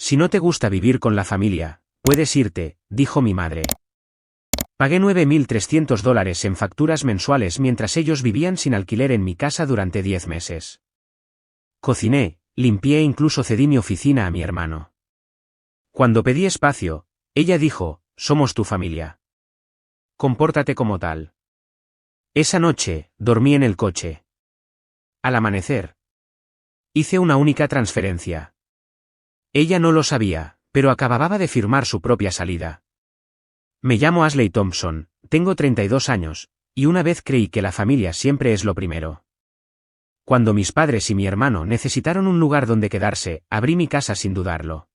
Si no te gusta vivir con la familia, puedes irte, dijo mi madre. Pagué $9.300 en facturas mensuales mientras ellos vivían sin alquiler en mi casa durante 10 meses. Cociné, limpié e incluso cedí mi oficina a mi hermano. Cuando pedí espacio, ella dijo, somos tu familia. Compórtate como tal. Esa noche, dormí en el coche. Al amanecer, hice una única transferencia. Ella no lo sabía, pero acababa de firmar su propia salida. Me llamo Ashley Thompson, tengo 32 años, y una vez creí que la familia siempre es lo primero. Cuando mis padres y mi hermano necesitaron un lugar donde quedarse, abrí mi casa sin dudarlo.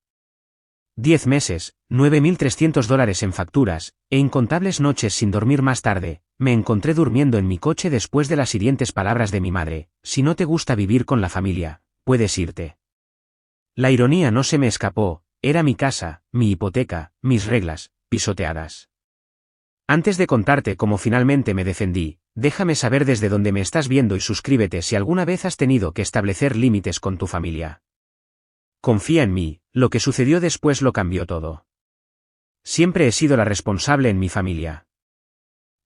10 meses, $9.300 en facturas, e incontables noches sin dormir más tarde, me encontré durmiendo en mi coche después de las hirientes palabras de mi madre, si no te gusta vivir con la familia, puedes irte. La ironía no se me escapó, era mi casa, mi hipoteca, mis reglas, pisoteadas. Antes de contarte cómo finalmente me defendí, déjame saber desde dónde me estás viendo y suscríbete si alguna vez has tenido que establecer límites con tu familia. Confía en mí, lo que sucedió después lo cambió todo. Siempre he sido la responsable en mi familia.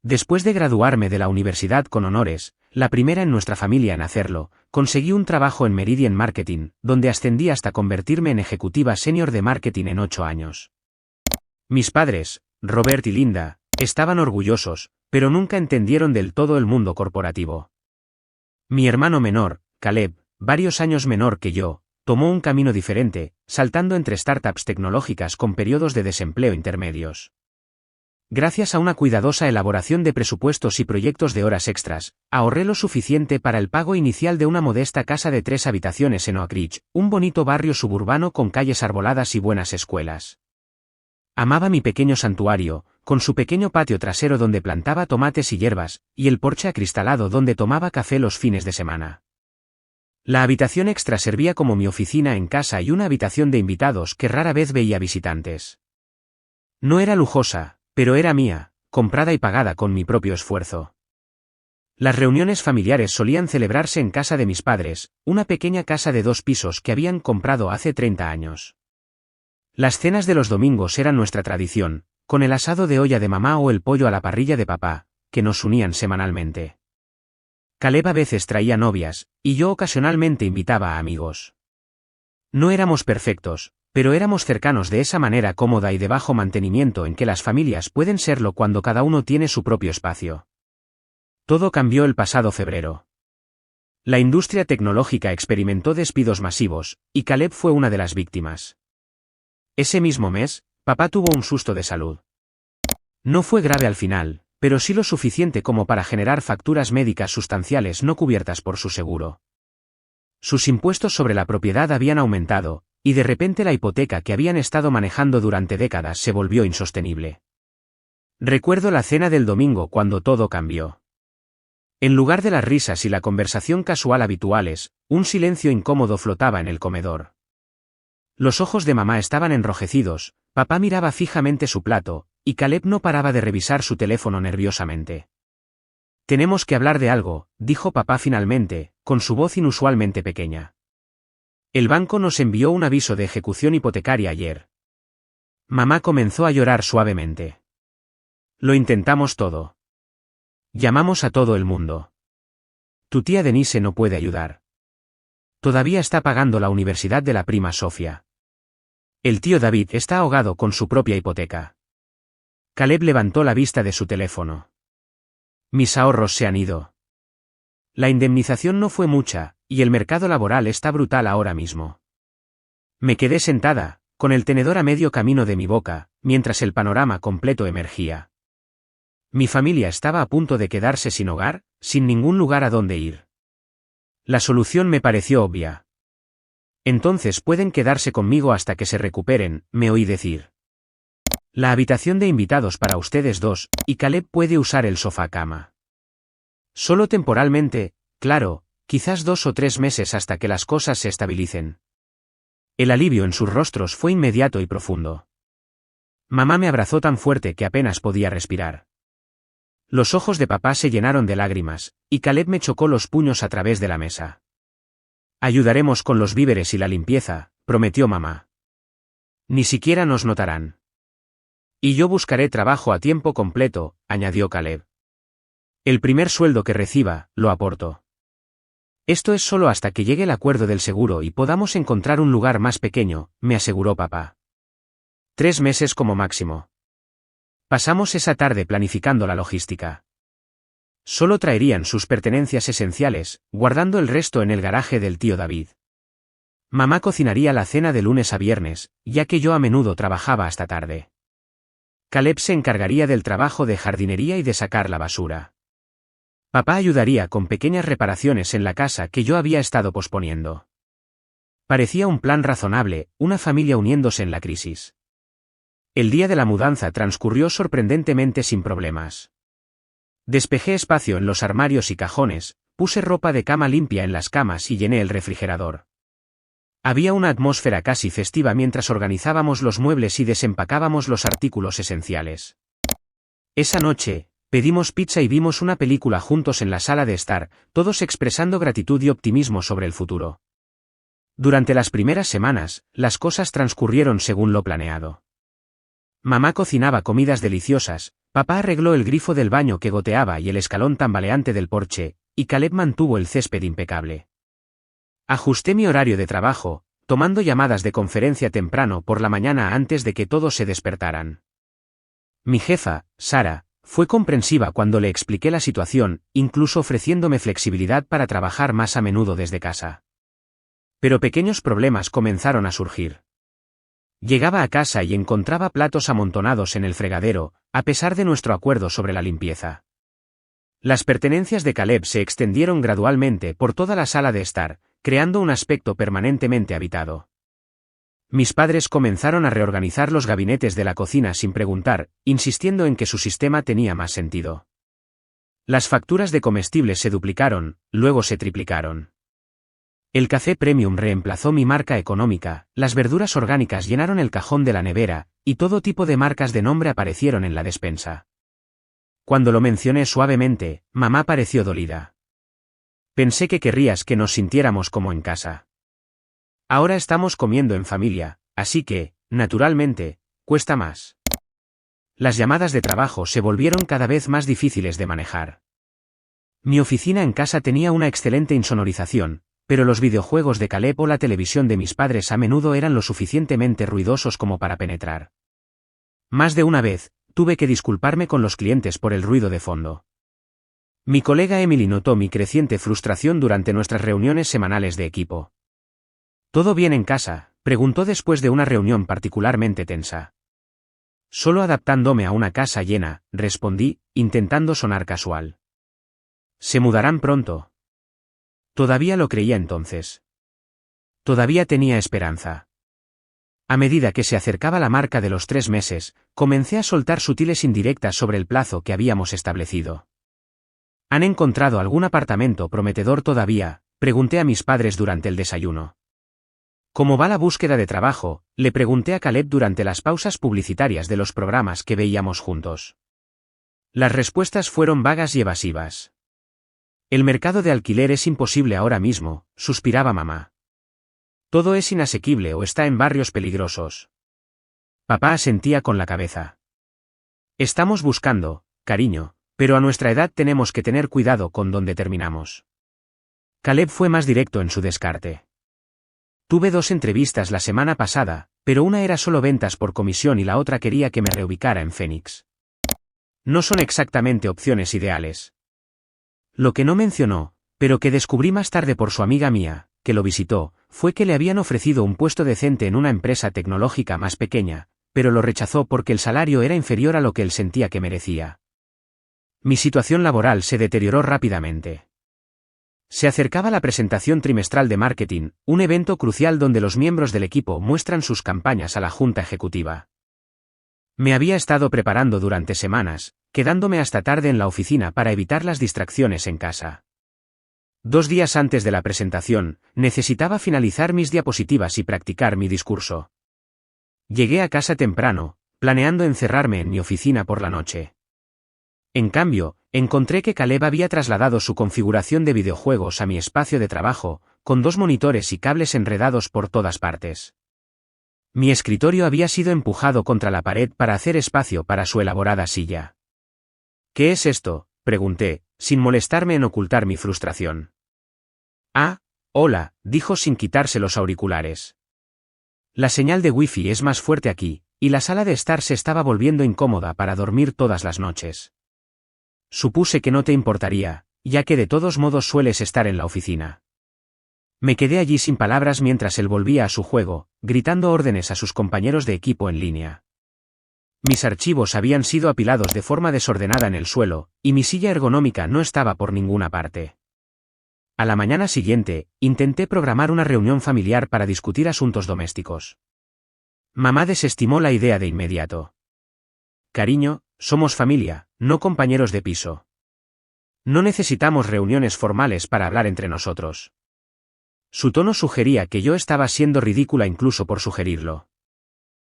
Después de graduarme de la universidad con honores, la primera en nuestra familia en hacerlo, conseguí un trabajo en Meridian Marketing, donde ascendí hasta convertirme en ejecutiva senior de marketing en 8 años. Mis padres, Robert y Linda, estaban orgullosos, pero nunca entendieron del todo el mundo corporativo. Mi hermano menor, Caleb, varios años menor que yo, tomó un camino diferente, saltando entre startups tecnológicas con periodos de desempleo intermedios. Gracias a una cuidadosa elaboración de presupuestos y proyectos de horas extras, ahorré lo suficiente para el pago inicial de una modesta casa de 3 habitaciones en Oak Ridge, un bonito barrio suburbano con calles arboladas y buenas escuelas. Amaba mi pequeño santuario, con su pequeño patio trasero donde plantaba tomates y hierbas, y el porche acristalado donde tomaba café los fines de semana. La habitación extra servía como mi oficina en casa y una habitación de invitados que rara vez veía visitantes. No era lujosa, pero era mía, comprada y pagada con mi propio esfuerzo. Las reuniones familiares solían celebrarse en casa de mis padres, una pequeña casa de 2 pisos que habían comprado hace 30 años. Las cenas de los domingos eran nuestra tradición, con el asado de olla de mamá o el pollo a la parrilla de papá, que nos unían semanalmente. Caleb a veces traía novias, y yo ocasionalmente invitaba a amigos. No éramos perfectos, pero éramos cercanos de esa manera cómoda y de bajo mantenimiento en que las familias pueden serlo cuando cada uno tiene su propio espacio. Todo cambió el pasado febrero. La industria tecnológica experimentó despidos masivos, y Caleb fue una de las víctimas. Ese mismo mes, papá tuvo un susto de salud. No fue grave al final, pero sí lo suficiente como para generar facturas médicas sustanciales no cubiertas por su seguro. Sus impuestos sobre la propiedad habían aumentado, y de repente la hipoteca que habían estado manejando durante décadas se volvió insostenible. Recuerdo la cena del domingo cuando todo cambió. En lugar de las risas y la conversación casual habituales, un silencio incómodo flotaba en el comedor. Los ojos de mamá estaban enrojecidos, papá miraba fijamente su plato, y Caleb no paraba de revisar su teléfono nerviosamente. Tenemos que hablar de algo, dijo papá finalmente, con su voz inusualmente pequeña. El banco nos envió un aviso de ejecución hipotecaria ayer. Mamá comenzó a llorar suavemente. Lo intentamos todo. Llamamos a todo el mundo. Tu tía Denise no puede ayudar. Todavía está pagando la universidad de la prima Sofía. El tío David está ahogado con su propia hipoteca. Caleb levantó la vista de su teléfono. Mis ahorros se han ido. La indemnización no fue mucha, y el mercado laboral está brutal ahora mismo. Me quedé sentada, con el tenedor a medio camino de mi boca, mientras el panorama completo emergía. Mi familia estaba a punto de quedarse sin hogar, sin ningún lugar a donde ir. La solución me pareció obvia. Entonces pueden quedarse conmigo hasta que se recuperen, me oí decir. La habitación de invitados para ustedes dos, y Caleb puede usar el sofá-cama. Solo temporalmente, claro, quizás 2 o 3 meses hasta que las cosas se estabilicen. El alivio en sus rostros fue inmediato y profundo. Mamá me abrazó tan fuerte que apenas podía respirar. Los ojos de papá se llenaron de lágrimas, y Caleb me chocó los puños a través de la mesa. Ayudaremos con los víveres y la limpieza, prometió mamá. Ni siquiera nos notarán. Y yo buscaré trabajo a tiempo completo, añadió Caleb. El primer sueldo que reciba, lo aporto. Esto es solo hasta que llegue el acuerdo del seguro y podamos encontrar un lugar más pequeño, me aseguró papá. 3 meses como máximo. Pasamos esa tarde planificando la logística. Solo traerían sus pertenencias esenciales, guardando el resto en el garaje del tío David. Mamá cocinaría la cena de lunes a viernes, ya que yo a menudo trabajaba hasta tarde. Caleb se encargaría del trabajo de jardinería y de sacar la basura. Papá ayudaría con pequeñas reparaciones en la casa que yo había estado posponiendo. Parecía un plan razonable, una familia uniéndose en la crisis. El día de la mudanza transcurrió sorprendentemente sin problemas. Despejé espacio en los armarios y cajones, puse ropa de cama limpia en las camas y llené el refrigerador. Había una atmósfera casi festiva mientras organizábamos los muebles y desempacábamos los artículos esenciales. Esa noche, pedimos pizza y vimos una película juntos en la sala de estar, todos expresando gratitud y optimismo sobre el futuro. Durante las primeras semanas, las cosas transcurrieron según lo planeado. Mamá cocinaba comidas deliciosas, papá arregló el grifo del baño que goteaba y el escalón tambaleante del porche, y Caleb mantuvo el césped impecable. Ajusté mi horario de trabajo, tomando llamadas de conferencia temprano por la mañana antes de que todos se despertaran. Mi jefa, Sara, fue comprensiva cuando le expliqué la situación, incluso ofreciéndome flexibilidad para trabajar más a menudo desde casa. Pero pequeños problemas comenzaron a surgir. Llegaba a casa y encontraba platos amontonados en el fregadero, a pesar de nuestro acuerdo sobre la limpieza. Las pertenencias de Caleb se extendieron gradualmente por toda la sala de estar, creando un aspecto permanentemente habitado. Mis padres comenzaron a reorganizar los gabinetes de la cocina sin preguntar, insistiendo en que su sistema tenía más sentido. Las facturas de comestibles se duplicaron, luego se triplicaron. El café premium reemplazó mi marca económica, las verduras orgánicas llenaron el cajón de la nevera, y todo tipo de marcas de nombre aparecieron en la despensa. Cuando lo mencioné suavemente, mamá pareció dolida. Pensé que querrías que nos sintiéramos como en casa. Ahora estamos comiendo en familia, así que, naturalmente, cuesta más. Las llamadas de trabajo se volvieron cada vez más difíciles de manejar. Mi oficina en casa tenía una excelente insonorización, pero los videojuegos de Caleb o la televisión de mis padres a menudo eran lo suficientemente ruidosos como para penetrar. Más de una vez, tuve que disculparme con los clientes por el ruido de fondo. Mi colega Emily notó mi creciente frustración durante nuestras reuniones semanales de equipo. ¿Todo bien en casa?, preguntó después de una reunión particularmente tensa. Solo adaptándome a una casa llena, respondí, intentando sonar casual. ¿Se mudarán pronto? Todavía lo creía entonces. Todavía tenía esperanza. A medida que se acercaba la marca de los 3 meses, comencé a soltar sutiles indirectas sobre el plazo que habíamos establecido. ¿Han encontrado algún apartamento prometedor todavía?, pregunté a mis padres durante el desayuno. ¿Cómo va la búsqueda de trabajo?, le pregunté a Caleb durante las pausas publicitarias de los programas que veíamos juntos. Las respuestas fueron vagas y evasivas. El mercado de alquiler es imposible ahora mismo, suspiraba mamá. Todo es inasequible o está en barrios peligrosos. Papá asentía con la cabeza. Estamos buscando, cariño, pero a nuestra edad tenemos que tener cuidado con dónde terminamos. Caleb fue más directo en su descarte. Tuve 2 entrevistas la semana pasada, pero una era solo ventas por comisión y la otra quería que me reubicara en Phoenix. No son exactamente opciones ideales. Lo que no mencionó, pero que descubrí más tarde por su amiga mía, que lo visitó, fue que le habían ofrecido un puesto decente en una empresa tecnológica más pequeña, pero lo rechazó porque el salario era inferior a lo que él sentía que merecía. Mi situación laboral se deterioró rápidamente. Se acercaba la presentación trimestral de marketing, un evento crucial donde los miembros del equipo muestran sus campañas a la junta ejecutiva. Me había estado preparando durante semanas, quedándome hasta tarde en la oficina para evitar las distracciones en casa. 2 días antes de la presentación, necesitaba finalizar mis diapositivas y practicar mi discurso. Llegué a casa temprano, planeando encerrarme en mi oficina por la noche. En cambio, encontré que Caleb había trasladado su configuración de videojuegos a mi espacio de trabajo, con 2 monitores y cables enredados por todas partes. Mi escritorio había sido empujado contra la pared para hacer espacio para su elaborada silla. ¿Qué es esto?, pregunté, sin molestarme en ocultar mi frustración. Ah, hola, dijo sin quitarse los auriculares. La señal de wifi es más fuerte aquí, y la sala de estar se estaba volviendo incómoda para dormir todas las noches. Supuse que no te importaría, ya que de todos modos sueles estar en la oficina. Me quedé allí sin palabras mientras él volvía a su juego, gritando órdenes a sus compañeros de equipo en línea. Mis archivos habían sido apilados de forma desordenada en el suelo, y mi silla ergonómica no estaba por ninguna parte. A la mañana siguiente, intenté programar una reunión familiar para discutir asuntos domésticos. Mamá desestimó la idea de inmediato. Cariño, somos familia, no compañeros de piso. No necesitamos reuniones formales para hablar entre nosotros. Su tono sugería que yo estaba siendo ridícula incluso por sugerirlo.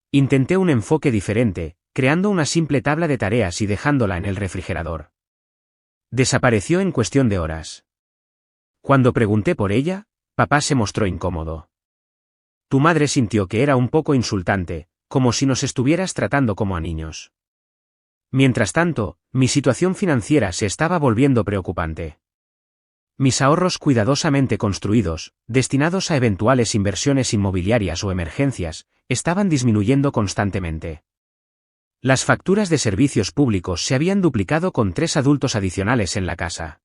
Intenté un enfoque diferente, creando una simple tabla de tareas y dejándola en el refrigerador. Desapareció en cuestión de horas. Cuando pregunté por ella, papá se mostró incómodo. Tu madre sintió que era un poco insultante, como si nos estuvieras tratando como a niños. Mientras tanto, mi situación financiera se estaba volviendo preocupante. Mis ahorros cuidadosamente construidos, destinados a eventuales inversiones inmobiliarias o emergencias, estaban disminuyendo constantemente. Las facturas de servicios públicos se habían duplicado con 3 adultos adicionales en la casa.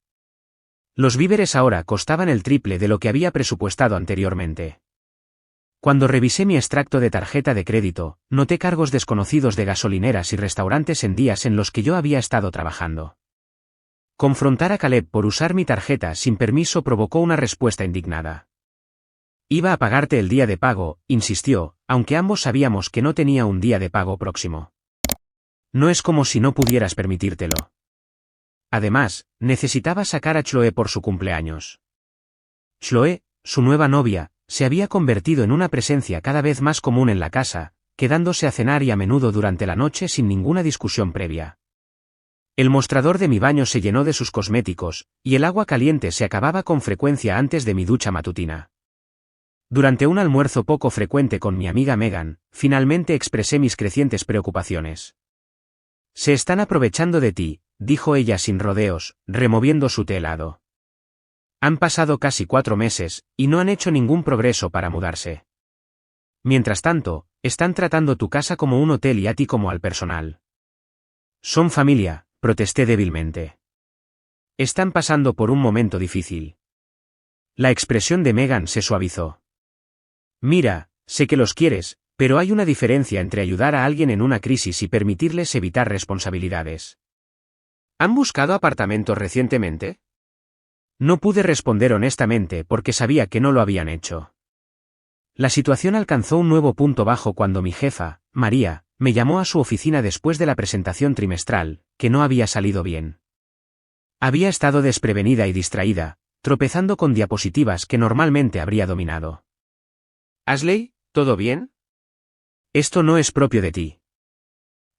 Los víveres ahora costaban el triple de lo que había presupuestado anteriormente. Cuando revisé mi extracto de tarjeta de crédito, noté cargos desconocidos de gasolineras y restaurantes en días en los que yo había estado trabajando. Confrontar a Caleb por usar mi tarjeta sin permiso provocó una respuesta indignada. Iba a pagarte el día de pago, insistió, aunque ambos sabíamos que no tenía un día de pago próximo. No es como si no pudieras permitírtelo. Además, necesitaba sacar a Chloe por su cumpleaños. Chloe, su nueva novia, se había convertido en una presencia cada vez más común en la casa, quedándose a cenar y a menudo durante la noche sin ninguna discusión previa. El mostrador de mi baño se llenó de sus cosméticos, y el agua caliente se acababa con frecuencia antes de mi ducha matutina. Durante un almuerzo poco frecuente con mi amiga Megan, finalmente expresé mis crecientes preocupaciones. Se están aprovechando de ti, dijo ella sin rodeos, removiendo su té helado. Han pasado casi 4 meses, y no han hecho ningún progreso para mudarse. Mientras tanto, están tratando tu casa como un hotel y a ti como al personal. Son familia, protesté débilmente. Están pasando por un momento difícil. La expresión de Megan se suavizó. Mira, sé que los quieres, pero hay una diferencia entre ayudar a alguien en una crisis y permitirles evitar responsabilidades. ¿Han buscado apartamentos recientemente? No pude responder honestamente porque sabía que no lo habían hecho. La situación alcanzó un nuevo punto bajo cuando mi jefa, María, me llamó a su oficina después de la presentación trimestral, que no había salido bien. Había estado desprevenida y distraída, tropezando con diapositivas que normalmente habría dominado. «Ashley, ¿todo bien?» Esto no es propio de ti.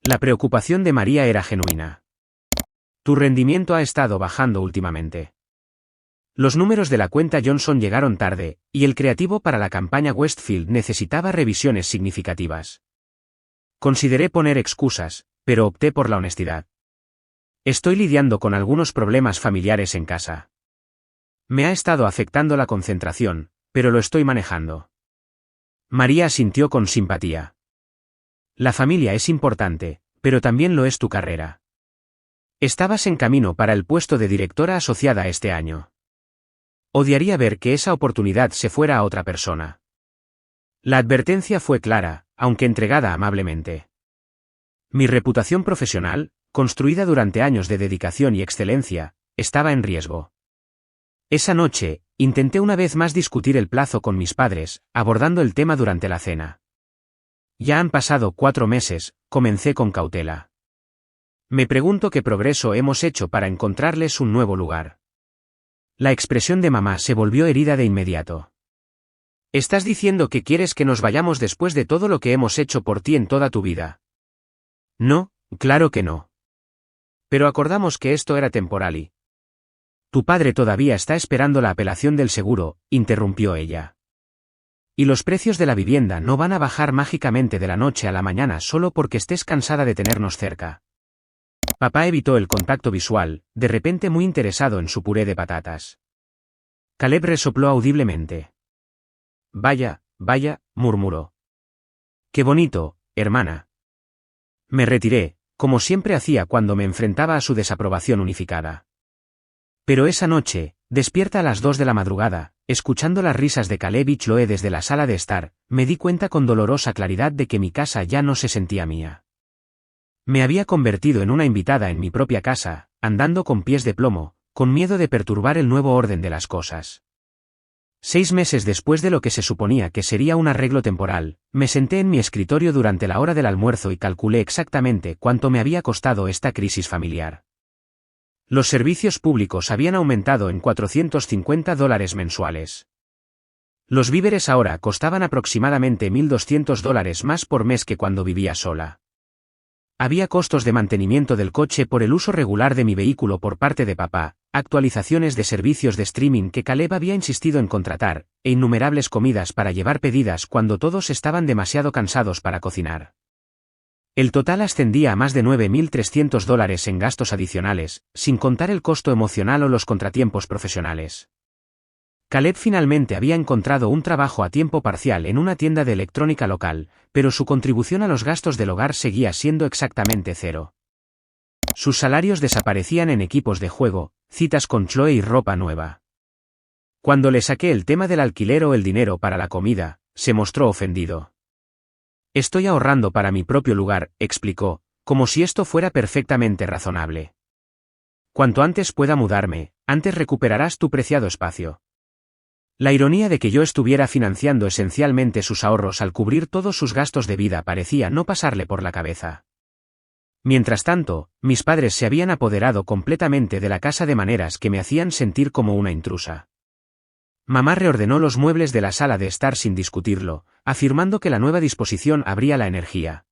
La preocupación de María era genuina. Tu rendimiento ha estado bajando últimamente. Los números de la cuenta Johnson llegaron tarde, y el creativo para la campaña Westfield necesitaba revisiones significativas. Consideré poner excusas, pero opté por la honestidad. Estoy lidiando con algunos problemas familiares en casa. Me ha estado afectando la concentración, pero lo estoy manejando. María asintió con simpatía. La familia es importante, pero también lo es tu carrera. Estabas en camino para el puesto de directora asociada este año. Odiaría ver que esa oportunidad se fuera a otra persona. La advertencia fue clara, aunque entregada amablemente. Mi reputación profesional, construida durante años de dedicación y excelencia, estaba en riesgo. Esa noche, intenté una vez más discutir el plazo con mis padres, abordando el tema durante la cena. Ya han pasado 4 meses, comencé con cautela. Me pregunto qué progreso hemos hecho para encontrarles un nuevo lugar. La expresión de mamá se volvió herida de inmediato. ¿Estás diciendo que quieres que nos vayamos después de todo lo que hemos hecho por ti en toda tu vida? No, claro que no. Pero acordamos que esto era temporal y... Tu padre todavía está esperando la apelación del seguro, interrumpió ella. Y los precios de la vivienda no van a bajar mágicamente de la noche a la mañana solo porque estés cansada de tenernos cerca. Papá evitó el contacto visual, de repente muy interesado en su puré de patatas. Caleb resopló audiblemente. Vaya, vaya, murmuró. Qué bonito, hermana. Me retiré, como siempre hacía cuando me enfrentaba a su desaprobación unificada. Pero esa noche, despierta a las 2 de la madrugada, escuchando las risas de Caleb y Chloe desde la sala de estar, me di cuenta con dolorosa claridad de que mi casa ya no se sentía mía. Me había convertido en una invitada en mi propia casa, andando con pies de plomo, con miedo de perturbar el nuevo orden de las cosas. 6 meses después de lo que se suponía que sería un arreglo temporal, me senté en mi escritorio durante la hora del almuerzo y calculé exactamente cuánto me había costado esta crisis familiar. Los servicios públicos habían aumentado en $450 mensuales. Los víveres ahora costaban aproximadamente $1.200 más por mes que cuando vivía sola. Había costos de mantenimiento del coche por el uso regular de mi vehículo por parte de papá, actualizaciones de servicios de streaming que Caleb había insistido en contratar, e innumerables comidas para llevar pedidas cuando todos estaban demasiado cansados para cocinar. El total ascendía a más de $9.300 en gastos adicionales, sin contar el costo emocional o los contratiempos profesionales. Caleb finalmente había encontrado un trabajo a tiempo parcial en una tienda de electrónica local, pero su contribución a los gastos del hogar seguía siendo exactamente cero. Sus salarios desaparecían en equipos de juego, citas con Chloe y ropa nueva. Cuando le saqué el tema del alquiler o el dinero para la comida, se mostró ofendido. Estoy ahorrando para mi propio lugar, explicó, como si esto fuera perfectamente razonable. Cuanto antes pueda mudarme, antes recuperarás tu preciado espacio. La ironía de que yo estuviera financiando esencialmente sus ahorros al cubrir todos sus gastos de vida parecía no pasarle por la cabeza. Mientras tanto, mis padres se habían apoderado completamente de la casa de maneras que me hacían sentir como una intrusa. Mamá reordenó los muebles de la sala de estar sin discutirlo, afirmando que la nueva disposición abría la energía.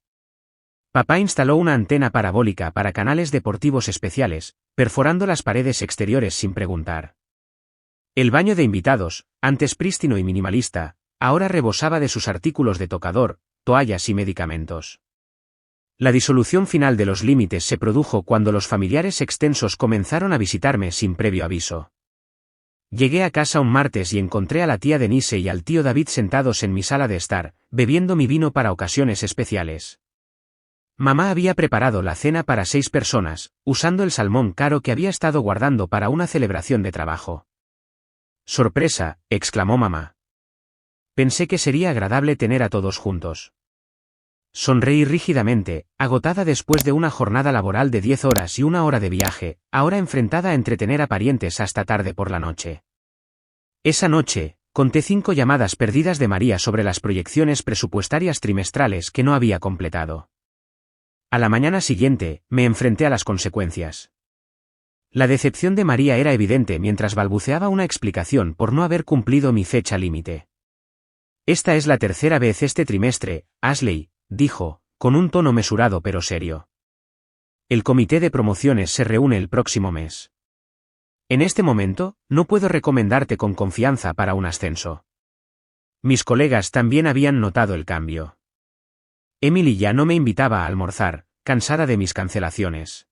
Papá instaló una antena parabólica para canales deportivos especiales, perforando las paredes exteriores sin preguntar. El baño de invitados, antes prístino y minimalista, ahora rebosaba de sus artículos de tocador, toallas y medicamentos. La disolución final de los límites se produjo cuando los familiares extensos comenzaron a visitarme sin previo aviso. Llegué a casa un martes y encontré a la tía Denise y al tío David sentados en mi sala de estar, bebiendo mi vino para ocasiones especiales. Mamá había preparado la cena para 6 personas, usando el salmón caro que había estado guardando para una celebración de trabajo. «Sorpresa», exclamó mamá. Pensé que sería agradable tener a todos juntos. Sonreí rígidamente, agotada después de una jornada laboral de 10 horas y 1 hora de viaje, ahora enfrentada a entretener a parientes hasta tarde por la noche. Esa noche, conté 5 llamadas perdidas de María sobre las proyecciones presupuestarias trimestrales que no había completado. A la mañana siguiente, me enfrenté a las consecuencias. La decepción de María era evidente mientras balbuceaba una explicación por no haber cumplido mi fecha límite. Esta es la tercera vez este trimestre, Ashley, dijo, con un tono mesurado pero serio. El comité de promociones se reúne el próximo mes. En este momento, no puedo recomendarte con confianza para un ascenso. Mis colegas también habían notado el cambio. Emily ya no me invitaba a almorzar, cansada de mis cancelaciones.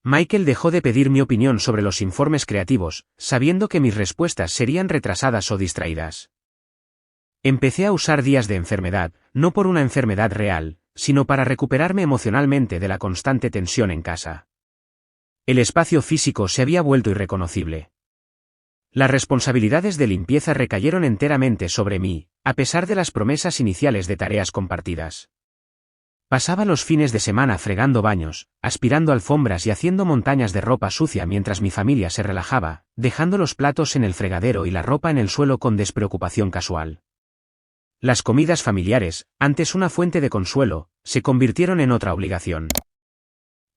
Michael dejó de pedir mi opinión sobre los informes creativos, sabiendo que mis respuestas serían retrasadas o distraídas. Empecé a usar días de enfermedad, no por una enfermedad real, sino para recuperarme emocionalmente de la constante tensión en casa. El espacio físico se había vuelto irreconocible. Las responsabilidades de limpieza recayeron enteramente sobre mí, a pesar de las promesas iniciales de tareas compartidas. Pasaba los fines de semana fregando baños, aspirando alfombras y haciendo montañas de ropa sucia mientras mi familia se relajaba, dejando los platos en el fregadero y la ropa en el suelo con despreocupación casual. Las comidas familiares, antes una fuente de consuelo, se convirtieron en otra obligación.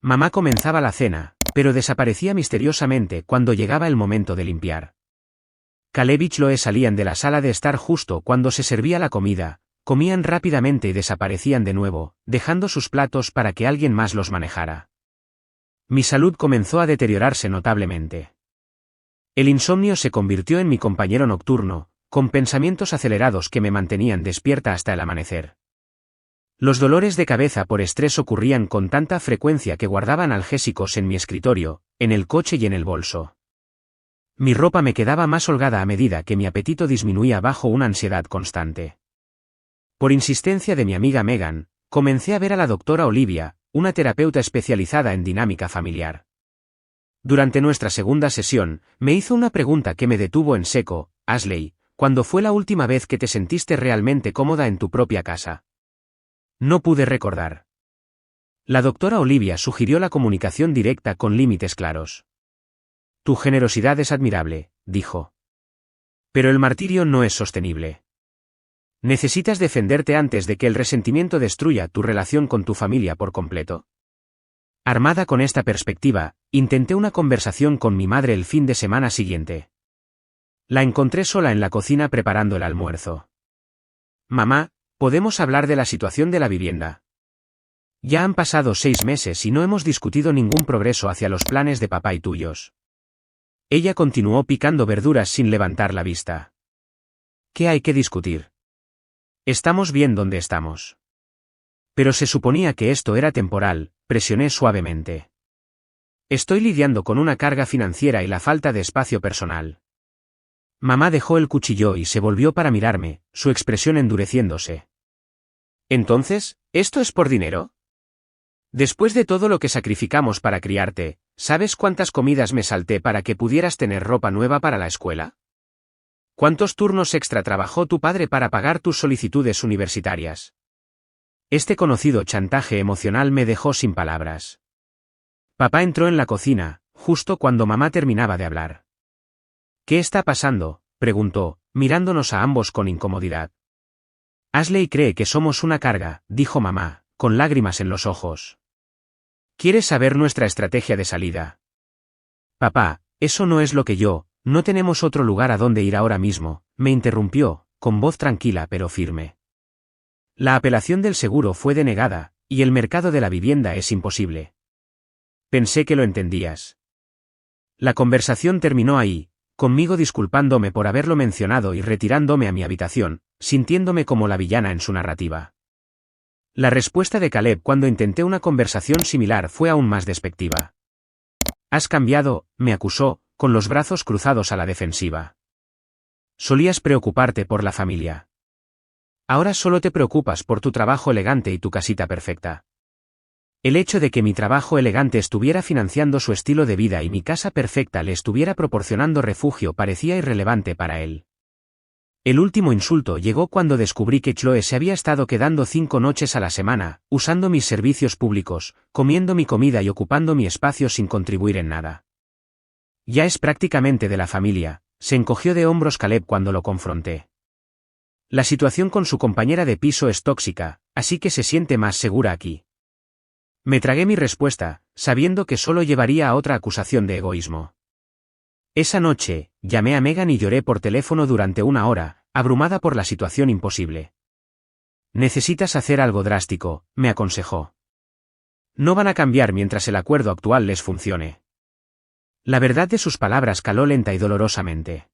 Mamá comenzaba la cena, pero desaparecía misteriosamente cuando llegaba el momento de limpiar. Caleb y Chloe salían de la sala de estar justo cuando se servía la comida, comían rápidamente y desaparecían de nuevo, dejando sus platos para que alguien más los manejara. Mi salud comenzó a deteriorarse notablemente. El insomnio se convirtió en mi compañero nocturno, con pensamientos acelerados que me mantenían despierta hasta el amanecer. Los dolores de cabeza por estrés ocurrían con tanta frecuencia que guardaba analgésicos en mi escritorio, en el coche y en el bolso. Mi ropa me quedaba más holgada a medida que mi apetito disminuía bajo una ansiedad constante. Por insistencia de mi amiga Megan, comencé a ver a la doctora Olivia, una terapeuta especializada en dinámica familiar. Durante nuestra segunda sesión, me hizo una pregunta que me detuvo en seco: Ashley, ¿cuándo fue la última vez que te sentiste realmente cómoda en tu propia casa? No pude recordar. La doctora Olivia sugirió la comunicación directa con límites claros. Tu generosidad es admirable, dijo. Pero el martirio no es sostenible. Necesitas defenderte antes de que el resentimiento destruya tu relación con tu familia por completo. Armada con esta perspectiva, intenté una conversación con mi madre el fin de semana siguiente. La encontré sola en la cocina preparando el almuerzo. Mamá, ¿podemos hablar de la situación de la vivienda? Ya han pasado 6 meses y no hemos discutido ningún progreso hacia los planes de papá y tuyos. Ella continuó picando verduras sin levantar la vista. ¿Qué hay que discutir? Estamos bien donde estamos. Pero se suponía que esto era temporal, presioné suavemente. Estoy lidiando con una carga financiera y la falta de espacio personal. Mamá dejó el cuchillo y se volvió para mirarme, su expresión endureciéndose. Entonces, ¿esto es por dinero? Después de todo lo que sacrificamos para criarte, ¿sabes cuántas comidas me salté para que pudieras tener ropa nueva para la escuela? ¿Cuántos turnos extra trabajó tu padre para pagar tus solicitudes universitarias? Este conocido chantaje emocional me dejó sin palabras. Papá entró en la cocina, justo cuando mamá terminaba de hablar. ¿Qué está pasando?, preguntó, mirándonos a ambos con incomodidad. Ashley cree que somos una carga, dijo mamá, con lágrimas en los ojos. ¿Quieres saber nuestra estrategia de salida? Papá, eso no es lo que yo... No tenemos otro lugar a donde ir ahora mismo, me interrumpió, con voz tranquila pero firme. La apelación del seguro fue denegada, y el mercado de la vivienda es imposible. Pensé que lo entendías. La conversación terminó ahí, conmigo disculpándome por haberlo mencionado y retirándome a mi habitación, sintiéndome como la villana en su narrativa. La respuesta de Caleb cuando intenté una conversación similar fue aún más despectiva. Has cambiado, me acusó, con los brazos cruzados a la defensiva. Solías preocuparte por la familia. Ahora solo te preocupas por tu trabajo elegante y tu casita perfecta. El hecho de que mi trabajo elegante estuviera financiando su estilo de vida y mi casa perfecta le estuviera proporcionando refugio parecía irrelevante para él. El último insulto llegó cuando descubrí que Chloe se había estado quedando 5 noches a la semana, usando mis servicios públicos, comiendo mi comida y ocupando mi espacio sin contribuir en nada. Ya es prácticamente de la familia, se encogió de hombros Caleb cuando lo confronté. La situación con su compañera de piso es tóxica, así que se siente más segura aquí. Me tragué mi respuesta, sabiendo que solo llevaría a otra acusación de egoísmo. Esa noche, llamé a Megan y lloré por teléfono durante 1 hora, abrumada por la situación imposible. Necesitas hacer algo drástico, me aconsejó. No van a cambiar mientras el acuerdo actual les funcione. La verdad de sus palabras caló lenta y dolorosamente.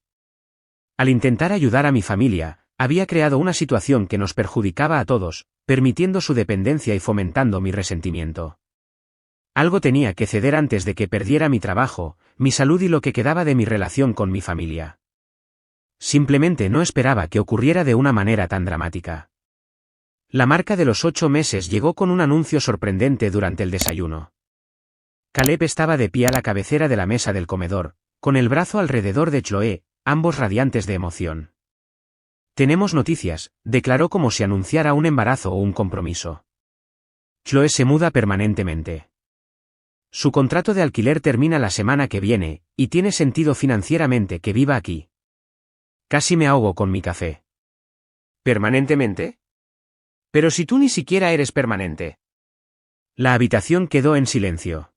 Al intentar ayudar a mi familia, había creado una situación que nos perjudicaba a todos, permitiendo su dependencia y fomentando mi resentimiento. Algo tenía que ceder antes de que perdiera mi trabajo, mi salud y lo que quedaba de mi relación con mi familia. Simplemente no esperaba que ocurriera de una manera tan dramática. La marca de los 8 meses llegó con un anuncio sorprendente durante el desayuno. Caleb estaba de pie a la cabecera de la mesa del comedor, con el brazo alrededor de Chloe, ambos radiantes de emoción. Tenemos noticias, declaró como si anunciara un embarazo o un compromiso. Chloe se muda permanentemente. Su contrato de alquiler termina la semana que viene, y tiene sentido financieramente que viva aquí. Casi me ahogo con mi café. ¿Permanentemente? Pero si tú ni siquiera eres permanente. La habitación quedó en silencio.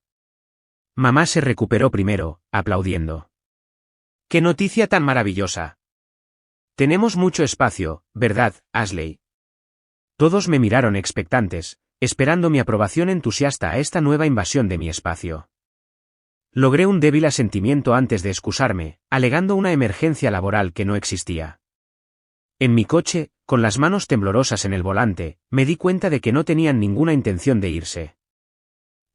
Mamá se recuperó primero, aplaudiendo. ¡Qué noticia tan maravillosa! Tenemos mucho espacio, ¿verdad, Ashley? Todos me miraron expectantes, esperando mi aprobación entusiasta a esta nueva invasión de mi espacio. Logré un débil asentimiento antes de excusarme, alegando una emergencia laboral que no existía. En mi coche, con las manos temblorosas en el volante, me di cuenta de que no tenían ninguna intención de irse.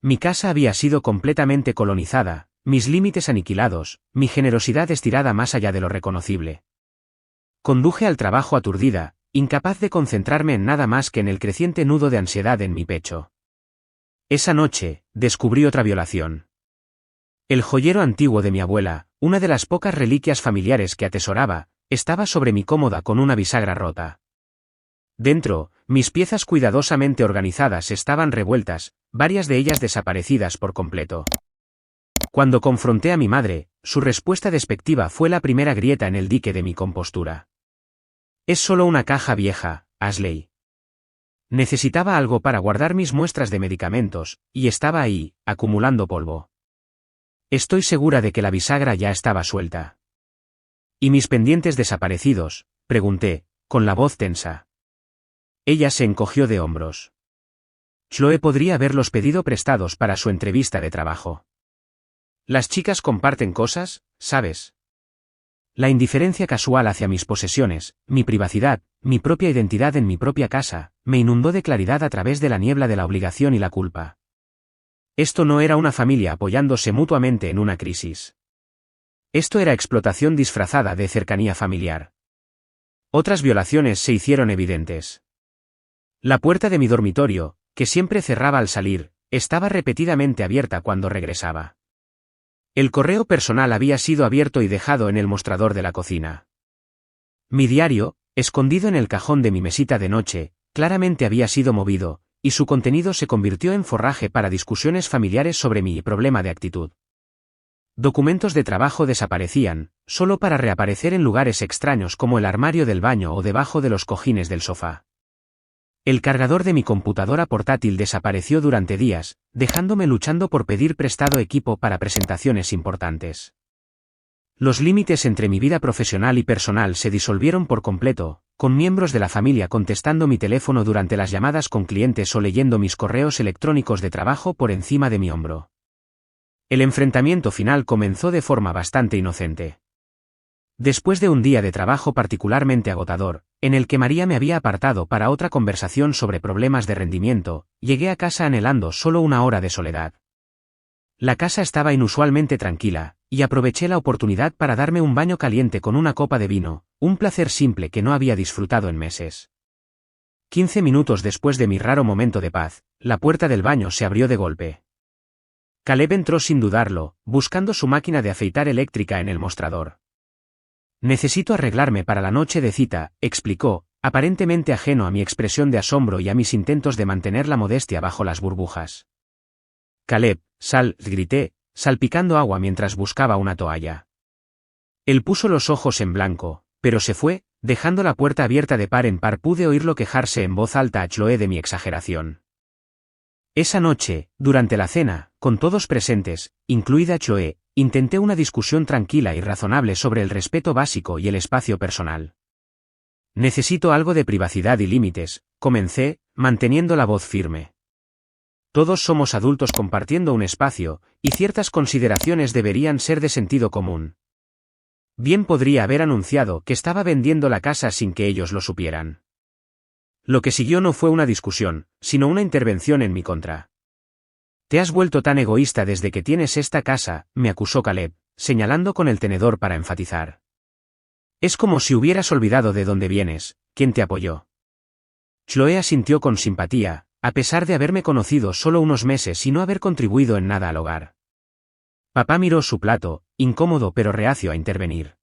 Mi casa había sido completamente colonizada, mis límites aniquilados, mi generosidad estirada más allá de lo reconocible. Conduje al trabajo aturdida, incapaz de concentrarme en nada más que en el creciente nudo de ansiedad en mi pecho. Esa noche, descubrí otra violación. El joyero antiguo de mi abuela, una de las pocas reliquias familiares que atesoraba, estaba sobre mi cómoda con una bisagra rota. Dentro, mis piezas cuidadosamente organizadas estaban revueltas, varias de ellas desaparecidas por completo. Cuando confronté a mi madre, su respuesta despectiva fue la primera grieta en el dique de mi compostura. Es solo una caja vieja, Ashley. Necesitaba algo para guardar mis muestras de medicamentos, y estaba ahí, acumulando polvo. Estoy segura de que la bisagra ya estaba suelta. ¿Y mis pendientes desaparecidos?, pregunté, con la voz tensa. Ella se encogió de hombros. Chloe podría haberlos pedido prestados para su entrevista de trabajo. Las chicas comparten cosas, ¿sabes? La indiferencia casual hacia mis posesiones, mi privacidad, mi propia identidad en mi propia casa, me inundó de claridad a través de la niebla de la obligación y la culpa. Esto no era una familia apoyándose mutuamente en una crisis. Esto era explotación disfrazada de cercanía familiar. Otras violaciones se hicieron evidentes. La puerta de mi dormitorio, que siempre cerraba al salir, estaba repetidamente abierta cuando regresaba. El correo personal había sido abierto y dejado en el mostrador de la cocina. Mi diario, escondido en el cajón de mi mesita de noche, claramente había sido movido, y su contenido se convirtió en forraje para discusiones familiares sobre mi problema de actitud. Documentos de trabajo desaparecían, solo para reaparecer en lugares extraños como el armario del baño o debajo de los cojines del sofá. El cargador de mi computadora portátil desapareció durante días, dejándome luchando por pedir prestado equipo para presentaciones importantes. Los límites entre mi vida profesional y personal se disolvieron por completo, con miembros de la familia contestando mi teléfono durante las llamadas con clientes o leyendo mis correos electrónicos de trabajo por encima de mi hombro. El enfrentamiento final comenzó de forma bastante inocente. Después de un día de trabajo particularmente agotador, en el que María me había apartado para otra conversación sobre problemas de rendimiento, llegué a casa anhelando solo una hora de soledad. La casa estaba inusualmente tranquila, y aproveché la oportunidad para darme un baño caliente con una copa de vino, un placer simple que no había disfrutado en meses. 15 minutos después de mi raro momento de paz, la puerta del baño se abrió de golpe. Caleb entró sin dudarlo, buscando su máquina de afeitar eléctrica en el mostrador. Necesito arreglarme para la noche de cita, explicó, aparentemente ajeno a mi expresión de asombro y a mis intentos de mantener la modestia bajo las burbujas. Caleb, sal, grité, salpicando agua mientras buscaba una toalla. Él puso los ojos en blanco, pero se fue, dejando la puerta abierta de par en par. Pude oírlo quejarse en voz alta a Chloe de mi exageración. Esa noche, durante la cena, con todos presentes, incluida Chloe, intenté una discusión tranquila y razonable sobre el respeto básico y el espacio personal. Necesito algo de privacidad y límites, comencé, manteniendo la voz firme. Todos somos adultos compartiendo un espacio, y ciertas consideraciones deberían ser de sentido común. Bien podría haber anunciado que estaba vendiendo la casa sin que ellos lo supieran. Lo que siguió no fue una discusión, sino una intervención en mi contra. Te has vuelto tan egoísta desde que tienes esta casa, me acusó Caleb, señalando con el tenedor para enfatizar. Es como si hubieras olvidado de dónde vienes, ¿quién te apoyó? Chloe asintió con simpatía, a pesar de haberme conocido solo unos meses y no haber contribuido en nada al hogar. Papá miró su plato, incómodo pero reacio a intervenir.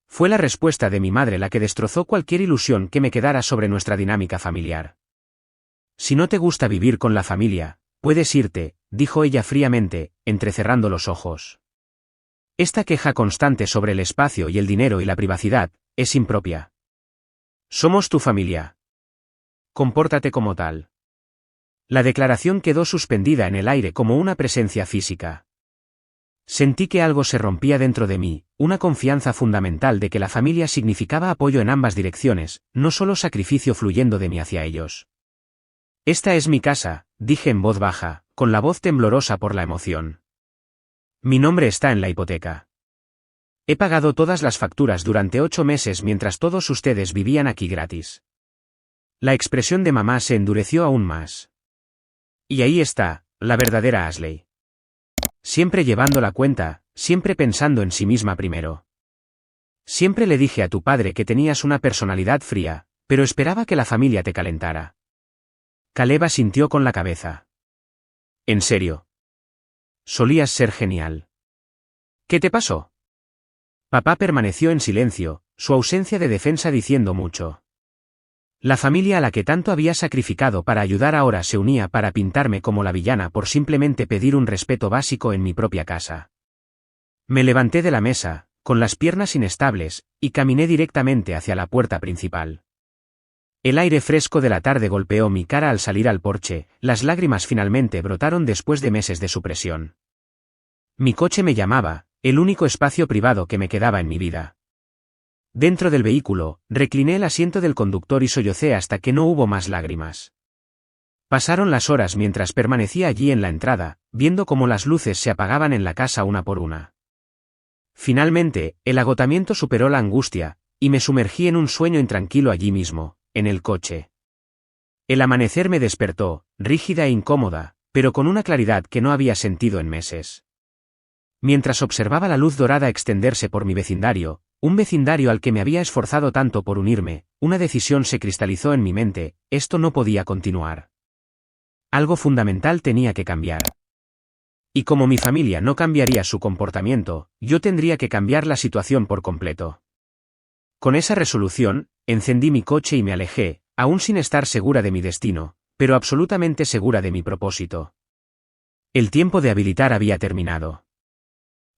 Fue la respuesta de mi madre la que destrozó cualquier ilusión que me quedara sobre nuestra dinámica familiar. Si no te gusta vivir con la familia, puedes irte, dijo ella fríamente, entrecerrando los ojos. Esta queja constante sobre el espacio y el dinero y la privacidad, es impropia. Somos tu familia. Compórtate como tal. La declaración quedó suspendida en el aire como una presencia física. Sentí que algo se rompía dentro de mí, una confianza fundamental de que la familia significaba apoyo en ambas direcciones, no solo sacrificio fluyendo de mí hacia ellos. Esta es mi casa, dije en voz baja, con la voz temblorosa por la emoción. Mi nombre está en la hipoteca. He pagado todas las facturas durante 8 meses mientras todos ustedes vivían aquí gratis. La expresión de mamá se endureció aún más. Y ahí está, la verdadera Ashley. Siempre llevando la cuenta, siempre pensando en sí misma primero. Siempre le dije a tu padre que tenías una personalidad fría, pero esperaba que la familia te calentara. Caleb asintió con la cabeza. ¿En serio? Solías ser genial. ¿Qué te pasó? Papá permaneció en silencio, su ausencia de defensa diciendo mucho. La familia a la que tanto había sacrificado para ayudar ahora se unía para pintarme como la villana por simplemente pedir un respeto básico en mi propia casa. Me levanté de la mesa, con las piernas inestables, y caminé directamente hacia la puerta principal. El aire fresco de la tarde golpeó mi cara al salir al porche, las lágrimas finalmente brotaron después de meses de supresión. Mi coche me llamaba, el único espacio privado que me quedaba en mi vida. Dentro del vehículo, recliné el asiento del conductor y sollocé hasta que no hubo más lágrimas. Pasaron las horas mientras permanecía allí en la entrada, viendo cómo las luces se apagaban en la casa una por una. Finalmente, el agotamiento superó la angustia, y me sumergí en un sueño intranquilo allí mismo, en el coche. El amanecer me despertó, rígida e incómoda, pero con una claridad que no había sentido en meses. Mientras observaba la luz dorada extenderse por mi vecindario, un vecindario al que me había esforzado tanto por unirme, una decisión se cristalizó en mi mente: esto no podía continuar. Algo fundamental tenía que cambiar. Y como mi familia no cambiaría su comportamiento, yo tendría que cambiar la situación por completo. Con esa resolución, encendí mi coche y me alejé, aún sin estar segura de mi destino, pero absolutamente segura de mi propósito. El tiempo de habilitar había terminado.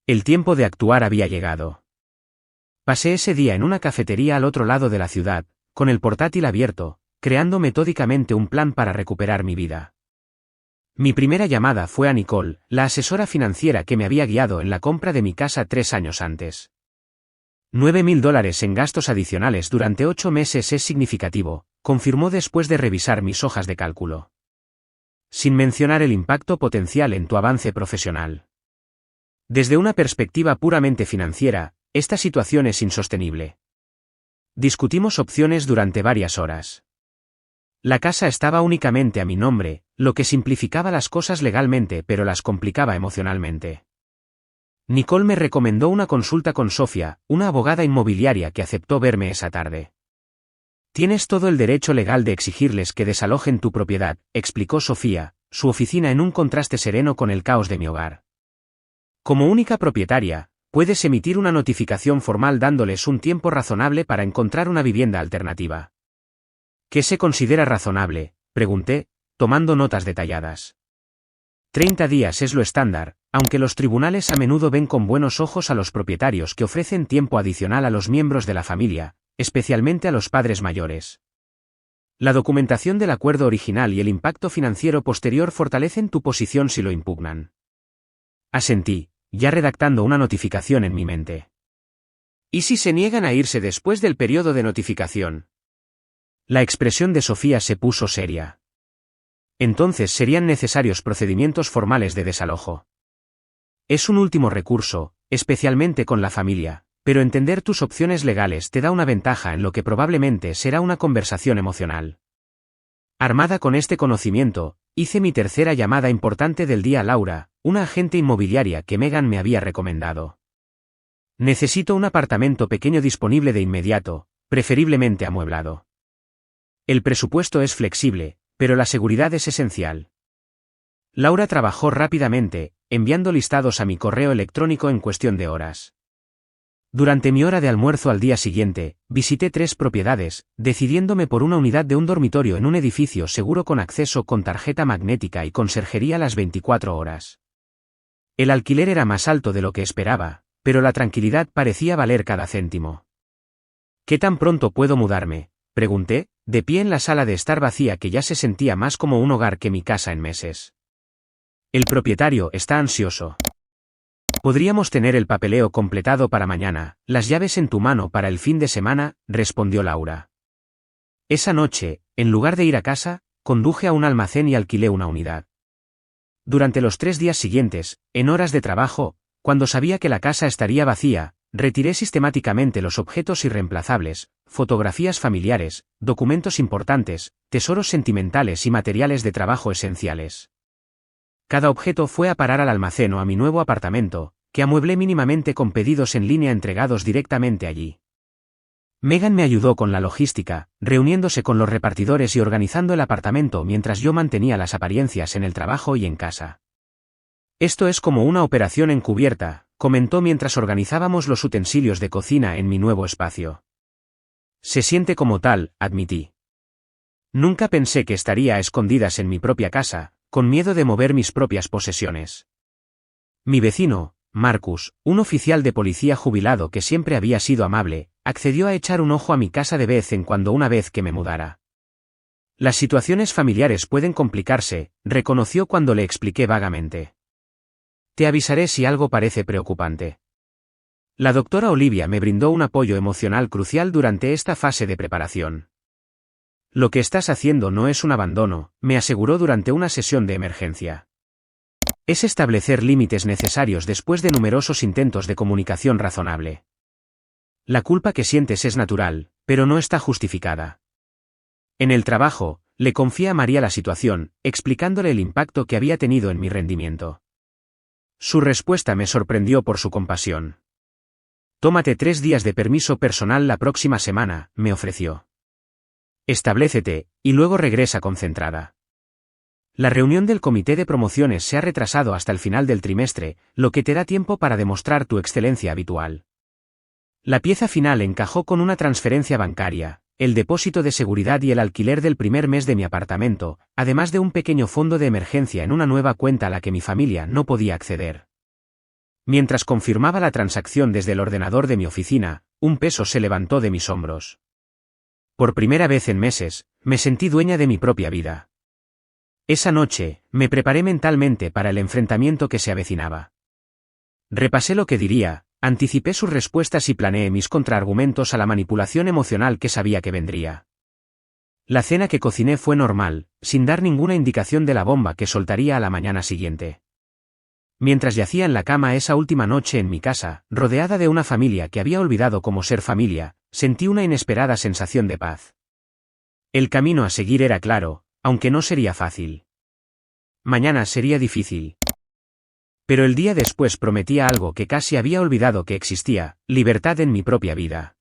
El tiempo de actuar había llegado. Pasé ese día en una cafetería al otro lado de la ciudad, con el portátil abierto, creando metódicamente un plan para recuperar mi vida. Mi primera llamada fue a Nicole, la asesora financiera que me había guiado en la compra de mi casa 3 años antes. $9,000 en gastos adicionales durante 8 meses es significativo, confirmó después de revisar mis hojas de cálculo. Sin mencionar el impacto potencial en tu avance profesional. Desde una perspectiva puramente financiera, esta situación es insostenible. Discutimos opciones durante varias horas. La casa estaba únicamente a mi nombre, lo que simplificaba las cosas legalmente pero las complicaba emocionalmente. Nicole me recomendó una consulta con Sofía, una abogada inmobiliaria que aceptó verme esa tarde. Tienes todo el derecho legal de exigirles que desalojen tu propiedad, explicó Sofía, su oficina en un contraste sereno con el caos de mi hogar. Como única propietaria, puedes emitir una notificación formal dándoles un tiempo razonable para encontrar una vivienda alternativa. ¿Qué se considera razonable?, pregunté, tomando notas detalladas. 30 días es lo estándar, aunque los tribunales a menudo ven con buenos ojos a los propietarios que ofrecen tiempo adicional a los miembros de la familia, especialmente a los padres mayores. La documentación del acuerdo original y el impacto financiero posterior fortalecen tu posición si lo impugnan. Asentí, ya redactando una notificación en mi mente. ¿Y si se niegan a irse después del periodo de notificación? La expresión de Sofía se puso seria. Entonces serían necesarios procedimientos formales de desalojo. Es un último recurso, especialmente con la familia, pero entender tus opciones legales te da una ventaja en lo que probablemente será una conversación emocional. Armada con este conocimiento, hice mi tercera llamada importante del día a Laura, una agente inmobiliaria que Megan me había recomendado. Necesito un apartamento pequeño disponible de inmediato, preferiblemente amueblado. El presupuesto es flexible, pero la seguridad es esencial. Laura trabajó rápidamente, enviando listados a mi correo electrónico en cuestión de horas. Durante mi hora de almuerzo al día siguiente, visité 3 propiedades, decidiéndome por una unidad de un dormitorio en un edificio seguro con acceso con tarjeta magnética y conserjería las 24 horas. El alquiler era más alto de lo que esperaba, pero la tranquilidad parecía valer cada céntimo. ¿Qué tan pronto puedo mudarme?, pregunté, de pie en la sala de estar vacía que ya se sentía más como un hogar que mi casa en meses. El propietario está ansioso. Podríamos tener el papeleo completado para mañana, las llaves en tu mano para el fin de semana, respondió Laura. Esa noche, en lugar de ir a casa, conduje a un almacén y alquilé una unidad. Durante los 3 días siguientes, en horas de trabajo, cuando sabía que la casa estaría vacía, retiré sistemáticamente los objetos irreemplazables, fotografías familiares, documentos importantes, tesoros sentimentales y materiales de trabajo esenciales. Cada objeto fue a parar al almacén o a mi nuevo apartamento, que amueblé mínimamente con pedidos en línea entregados directamente allí. Megan me ayudó con la logística, reuniéndose con los repartidores y organizando el apartamento mientras yo mantenía las apariencias en el trabajo y en casa. Esto es como una operación encubierta, comentó mientras organizábamos los utensilios de cocina en mi nuevo espacio. Se siente como tal, admití. Nunca pensé que estaría a escondidas en mi propia casa, con miedo de mover mis propias posesiones. Mi vecino, Marcus, un oficial de policía jubilado que siempre había sido amable, accedió a echar un ojo a mi casa de vez en cuando una vez que me mudara. Las situaciones familiares pueden complicarse, reconoció cuando le expliqué vagamente. Te avisaré si algo parece preocupante. La doctora Olivia me brindó un apoyo emocional crucial durante esta fase de preparación. Lo que estás haciendo no es un abandono, me aseguró durante una sesión de emergencia. Es establecer límites necesarios después de numerosos intentos de comunicación razonable. La culpa que sientes es natural, pero no está justificada. En el trabajo, le confié a María la situación, explicándole el impacto que había tenido en mi rendimiento. Su respuesta me sorprendió por su compasión. Tómate 3 días de permiso personal la próxima semana, me ofreció. Establécete, y luego regresa concentrada. La reunión del comité de promociones se ha retrasado hasta el final del trimestre, lo que te da tiempo para demostrar tu excelencia habitual. La pieza final encajó con una transferencia bancaria, el depósito de seguridad y el alquiler del primer mes de mi apartamento, además de un pequeño fondo de emergencia en una nueva cuenta a la que mi familia no podía acceder. Mientras confirmaba la transacción desde el ordenador de mi oficina, un peso se levantó de mis hombros. Por primera vez en meses, me sentí dueña de mi propia vida. Esa noche, me preparé mentalmente para el enfrentamiento que se avecinaba. Repasé lo que diría, anticipé sus respuestas y planeé mis contraargumentos a la manipulación emocional que sabía que vendría. La cena que cociné fue normal, sin dar ninguna indicación de la bomba que soltaría a la mañana siguiente. Mientras yacía en la cama esa última noche en mi casa, rodeada de una familia que había olvidado cómo ser familia, sentí una inesperada sensación de paz. El camino a seguir era claro, aunque no sería fácil. Mañana sería difícil. Pero el día después prometía algo que casi había olvidado que existía, libertad en mi propia vida.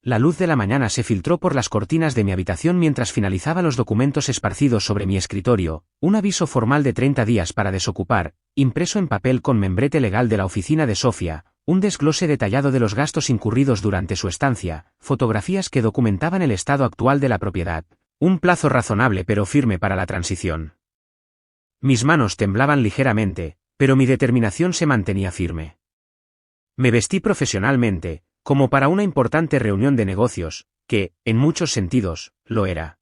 La luz de la mañana se filtró por las cortinas de mi habitación mientras finalizaba los documentos esparcidos sobre mi escritorio, un aviso formal de 30 días para desocupar, impreso en papel con membrete legal de la oficina de Sofía, un desglose detallado de los gastos incurridos durante su estancia, fotografías que documentaban el estado actual de la propiedad, un plazo razonable pero firme para la transición. Mis manos temblaban ligeramente, pero mi determinación se mantenía firme. Me vestí profesionalmente, como para una importante reunión de negocios, que, en muchos sentidos, lo era.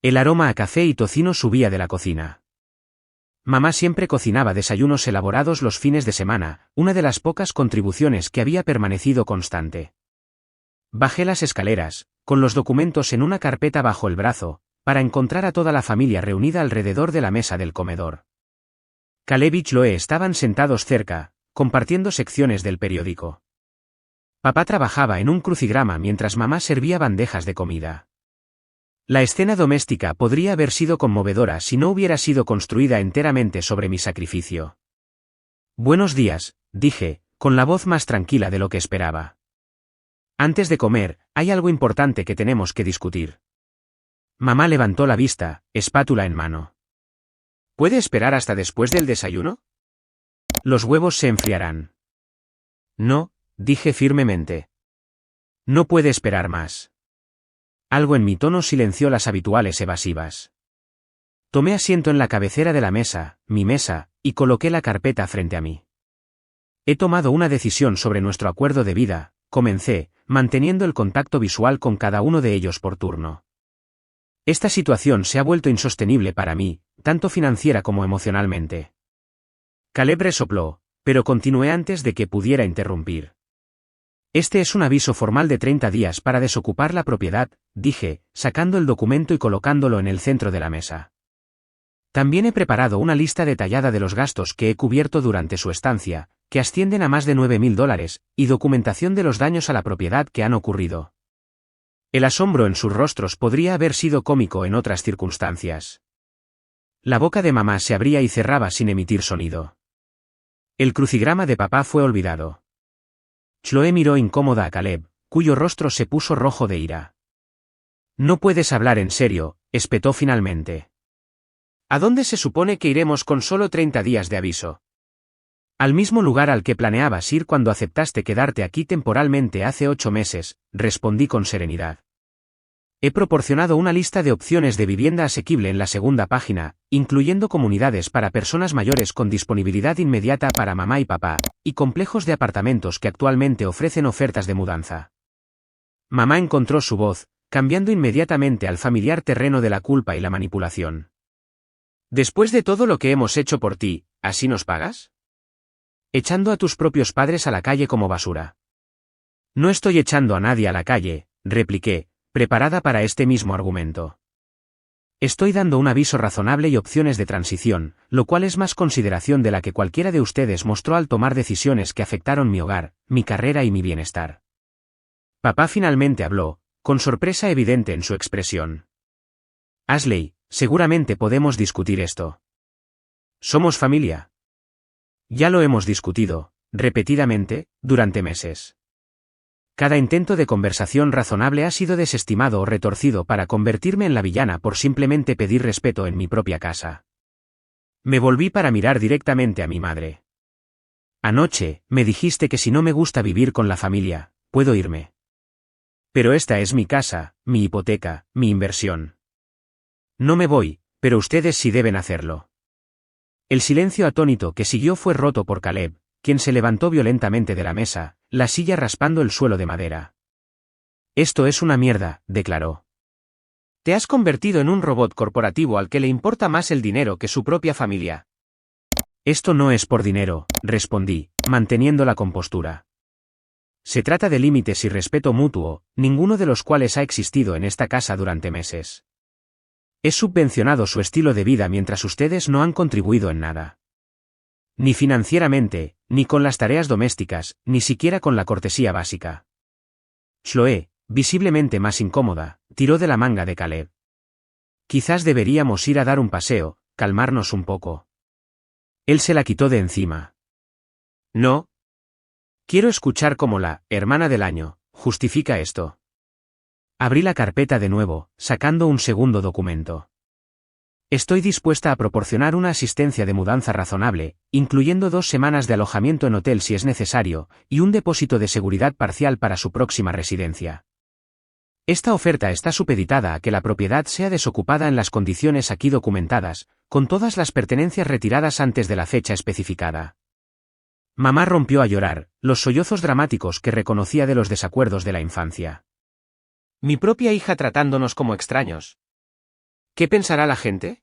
El aroma a café y tocino subía de la cocina. Mamá siempre cocinaba desayunos elaborados los fines de semana, una de las pocas contribuciones que había permanecido constante. Bajé las escaleras, con los documentos en una carpeta bajo el brazo, para encontrar a toda la familia reunida alrededor de la mesa del comedor. Caleb y Chloe estaban sentados cerca, compartiendo secciones del periódico. Papá trabajaba en un crucigrama mientras mamá servía bandejas de comida. La escena doméstica podría haber sido conmovedora si no hubiera sido construida enteramente sobre mi sacrificio. Buenos días, dije, con la voz más tranquila de lo que esperaba. Antes de comer, hay algo importante que tenemos que discutir. Mamá levantó la vista, espátula en mano. ¿Puede esperar hasta después del desayuno? Los huevos se enfriarán. No, dije firmemente. No puede esperar más. Algo en mi tono silenció las habituales evasivas. Tomé asiento en la cabecera de la mesa, mi mesa, y coloqué la carpeta frente a mí. He tomado una decisión sobre nuestro acuerdo de vida, comencé, manteniendo el contacto visual con cada uno de ellos por turno. Esta situación se ha vuelto insostenible para mí, tanto financiera como emocionalmente. Caleb resopló, pero continué antes de que pudiera interrumpir. Este es un aviso formal de 30 días para desocupar la propiedad, dije, sacando el documento y colocándolo en el centro de la mesa. También he preparado una lista detallada de los gastos que he cubierto durante su estancia, que ascienden a más de $9.000, y documentación de los daños a la propiedad que han ocurrido. El asombro en sus rostros podría haber sido cómico en otras circunstancias. La boca de mamá se abría y cerraba sin emitir sonido. El crucigrama de papá fue olvidado. Chloe miró incómoda a Caleb, cuyo rostro se puso rojo de ira. «No puedes hablar en serio», espetó finalmente. «¿A dónde se supone que iremos con solo 30 días de aviso?» «Al mismo lugar al que planeabas ir cuando aceptaste quedarte aquí temporalmente hace 8 meses», respondí con serenidad. He proporcionado una lista de opciones de vivienda asequible en la segunda página, incluyendo comunidades para personas mayores con disponibilidad inmediata para mamá y papá, y complejos de apartamentos que actualmente ofrecen ofertas de mudanza. Mamá encontró su voz, cambiando inmediatamente al familiar terreno de la culpa y la manipulación. «Después de todo lo que hemos hecho por ti, ¿así nos pagas? Echando a tus propios padres a la calle como basura». «No estoy echando a nadie a la calle», repliqué, preparada para este mismo argumento. «Estoy dando un aviso razonable y opciones de transición, lo cual es más consideración de la que cualquiera de ustedes mostró al tomar decisiones que afectaron mi hogar, mi carrera y mi bienestar». Papá finalmente habló, con sorpresa evidente en su expresión. «Ashley, seguramente podemos discutir esto. Somos familia». «Ya lo hemos discutido, repetidamente, durante meses. Cada intento de conversación razonable ha sido desestimado o retorcido para convertirme en la villana por simplemente pedir respeto en mi propia casa». Me volví para mirar directamente a mi madre. «Anoche, me dijiste que si no me gusta vivir con la familia, puedo irme. Pero esta es mi casa, mi hipoteca, mi inversión. No me voy, pero ustedes sí deben hacerlo». El silencio atónito que siguió fue roto por Caleb, quien se levantó violentamente de la mesa, la silla raspando el suelo de madera. «Esto es una mierda», declaró. «Te has convertido en un robot corporativo al que le importa más el dinero que su propia familia». «Esto no es por dinero», respondí, manteniendo la compostura. «Se trata de límites y respeto mutuo, ninguno de los cuales ha existido en esta casa durante meses. He subvencionado su estilo de vida mientras ustedes no han contribuido en nada. Ni financieramente, ni con las tareas domésticas, ni siquiera con la cortesía básica». Chloe, visiblemente más incómoda, tiró de la manga de Caleb. «Quizás deberíamos ir a dar un paseo, calmarnos un poco». Él se la quitó de encima. «No. Quiero escuchar cómo la hermana del año justifica esto». Abrí la carpeta de nuevo, sacando un segundo documento. «Estoy dispuesta a proporcionar una asistencia de mudanza razonable, incluyendo 2 semanas de alojamiento en hotel si es necesario, y un depósito de seguridad parcial para su próxima residencia. Esta oferta está supeditada a que la propiedad sea desocupada en las condiciones aquí documentadas, con todas las pertenencias retiradas antes de la fecha especificada». Mamá rompió a llorar, los sollozos dramáticos que reconocía de los desacuerdos de la infancia. «Mi propia hija tratándonos como extraños. ¿Qué pensará la gente?»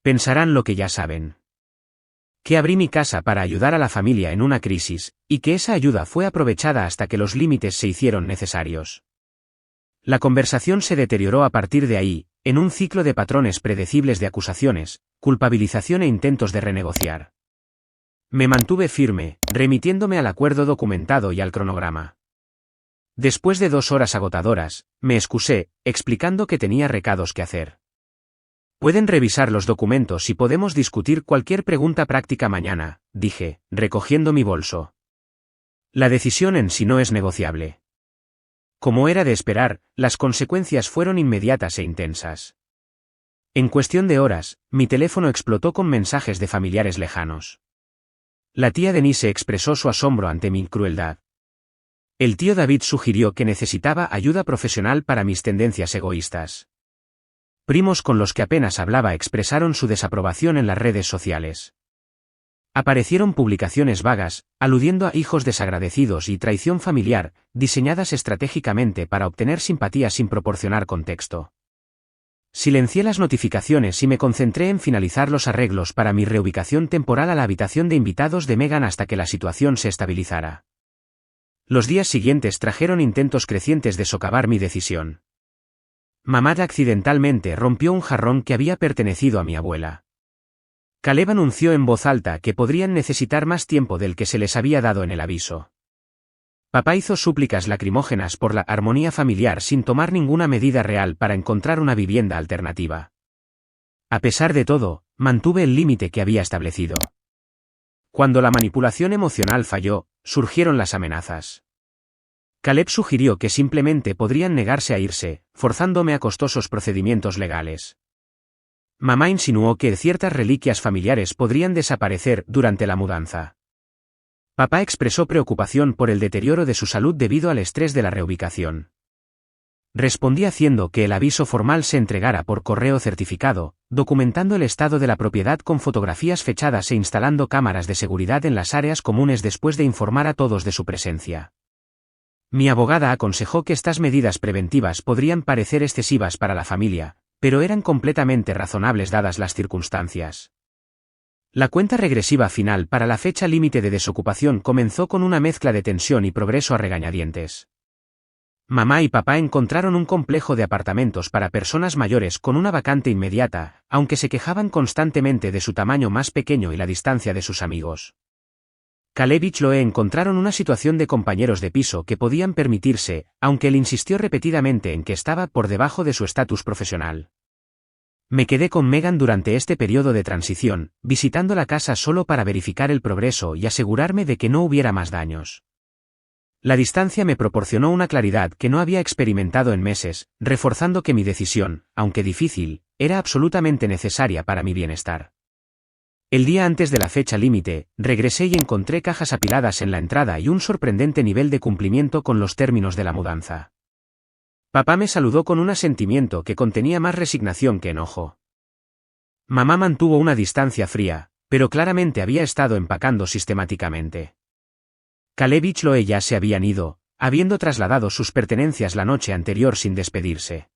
«Pensarán lo que ya saben. Que abrí mi casa para ayudar a la familia en una crisis, y que esa ayuda fue aprovechada hasta que los límites se hicieron necesarios». La conversación se deterioró a partir de ahí, en un ciclo de patrones predecibles de acusaciones, culpabilización e intentos de renegociar. Me mantuve firme, remitiéndome al acuerdo documentado y al cronograma. Después de 2 horas agotadoras, me excusé, explicando que tenía recados que hacer. «Pueden revisar los documentos y podemos discutir cualquier pregunta práctica mañana», dije, recogiendo mi bolso. «La decisión en sí no es negociable». Como era de esperar, las consecuencias fueron inmediatas e intensas. En cuestión de horas, mi teléfono explotó con mensajes de familiares lejanos. La tía Denise expresó su asombro ante mi crueldad. El tío David sugirió que necesitaba ayuda profesional para mis tendencias egoístas. Primos con los que apenas hablaba expresaron su desaprobación en las redes sociales. Aparecieron publicaciones vagas, aludiendo a hijos desagradecidos y traición familiar, diseñadas estratégicamente para obtener simpatía sin proporcionar contexto. Silencié las notificaciones y me concentré en finalizar los arreglos para mi reubicación temporal a la habitación de invitados de Megan hasta que la situación se estabilizara. Los días siguientes trajeron intentos crecientes de socavar mi decisión. Mamá accidentalmente rompió un jarrón que había pertenecido a mi abuela. Caleb anunció en voz alta que podrían necesitar más tiempo del que se les había dado en el aviso. Papá hizo súplicas lacrimógenas por la armonía familiar sin tomar ninguna medida real para encontrar una vivienda alternativa. A pesar de todo, mantuve el límite que había establecido. Cuando la manipulación emocional falló, surgieron las amenazas. Caleb sugirió que simplemente podrían negarse a irse, forzándome a costosos procedimientos legales. Mamá insinuó que ciertas reliquias familiares podrían desaparecer durante la mudanza. Papá expresó preocupación por el deterioro de su salud debido al estrés de la reubicación. Respondí haciendo que el aviso formal se entregara por correo certificado, documentando el estado de la propiedad con fotografías fechadas e instalando cámaras de seguridad en las áreas comunes después de informar a todos de su presencia. Mi abogada aconsejó que estas medidas preventivas podrían parecer excesivas para la familia, pero eran completamente razonables dadas las circunstancias. La cuenta regresiva final para la fecha límite de desocupación comenzó con una mezcla de tensión y progreso a regañadientes. Mamá y papá encontraron un complejo de apartamentos para personas mayores con una vacante inmediata, aunque se quejaban constantemente de su tamaño más pequeño y la distancia de sus amigos. Caleb y Chloe encontraron una situación de compañeros de piso que podían permitirse, aunque él insistió repetidamente en que estaba por debajo de su estatus profesional. Me quedé con Megan durante este periodo de transición, visitando la casa solo para verificar el progreso y asegurarme de que no hubiera más daños. La distancia me proporcionó una claridad que no había experimentado en meses, reforzando que mi decisión, aunque difícil, era absolutamente necesaria para mi bienestar. El día antes de la fecha límite, regresé y encontré cajas apiladas en la entrada y un sorprendente nivel de cumplimiento con los términos de la mudanza. Papá me saludó con un asentimiento que contenía más resignación que enojo. Mamá mantuvo una distancia fría, pero claramente había estado empacando sistemáticamente. Caleb y Chloe ya se habían ido, habiendo trasladado sus pertenencias la noche anterior sin despedirse.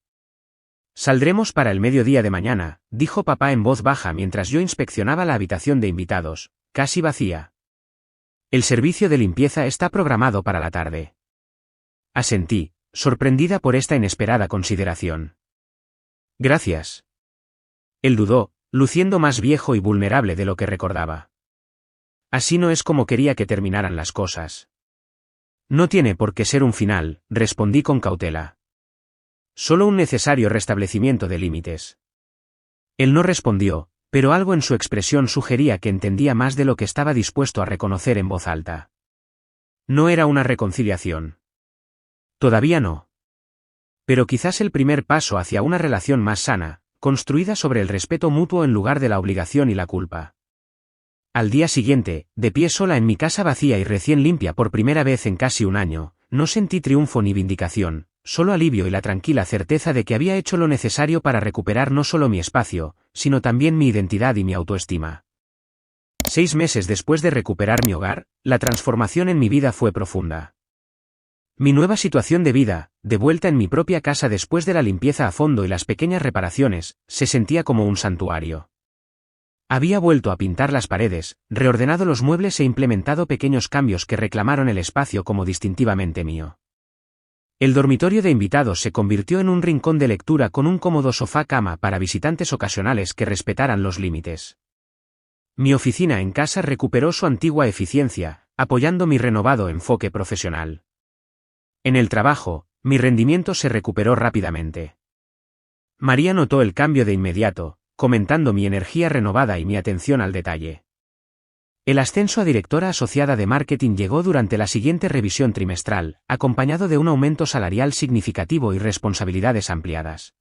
Saldremos para el mediodía de mañana, dijo papá en voz baja mientras yo inspeccionaba la habitación de invitados, casi vacía. El servicio de limpieza está programado para la tarde. Asentí, sorprendida por esta inesperada consideración. Gracias. Él dudó, luciendo más viejo y vulnerable de lo que recordaba. Así no es como quería que terminaran las cosas. No tiene por qué ser un final, respondí con cautela. Solo un necesario restablecimiento de límites. Él no respondió, pero algo en su expresión sugería que entendía más de lo que estaba dispuesto a reconocer en voz alta. No era una reconciliación. Todavía no. Pero quizás el primer paso hacia una relación más sana, construida sobre el respeto mutuo en lugar de la obligación y la culpa. Al día siguiente, de pie sola en mi casa vacía y recién limpia por primera vez en casi un año, no sentí triunfo ni vindicación, solo alivio y la tranquila certeza de que había hecho lo necesario para recuperar no solo mi espacio, sino también mi identidad y mi autoestima. 6 meses después de recuperar mi hogar, la transformación en mi vida fue profunda. Mi nueva situación de vida, de vuelta en mi propia casa después de la limpieza a fondo y las pequeñas reparaciones, se sentía como un santuario. Había vuelto a pintar las paredes, reordenado los muebles e implementado pequeños cambios que reclamaron el espacio como distintivamente mío. El dormitorio de invitados se convirtió en un rincón de lectura con un cómodo sofá-cama para visitantes ocasionales que respetaran los límites. Mi oficina en casa recuperó su antigua eficiencia, apoyando mi renovado enfoque profesional. En el trabajo, mi rendimiento se recuperó rápidamente. María notó el cambio de inmediato, comentando mi energía renovada y mi atención al detalle. El ascenso a directora asociada de marketing llegó durante la siguiente revisión trimestral, acompañado de un aumento salarial significativo y responsabilidades ampliadas.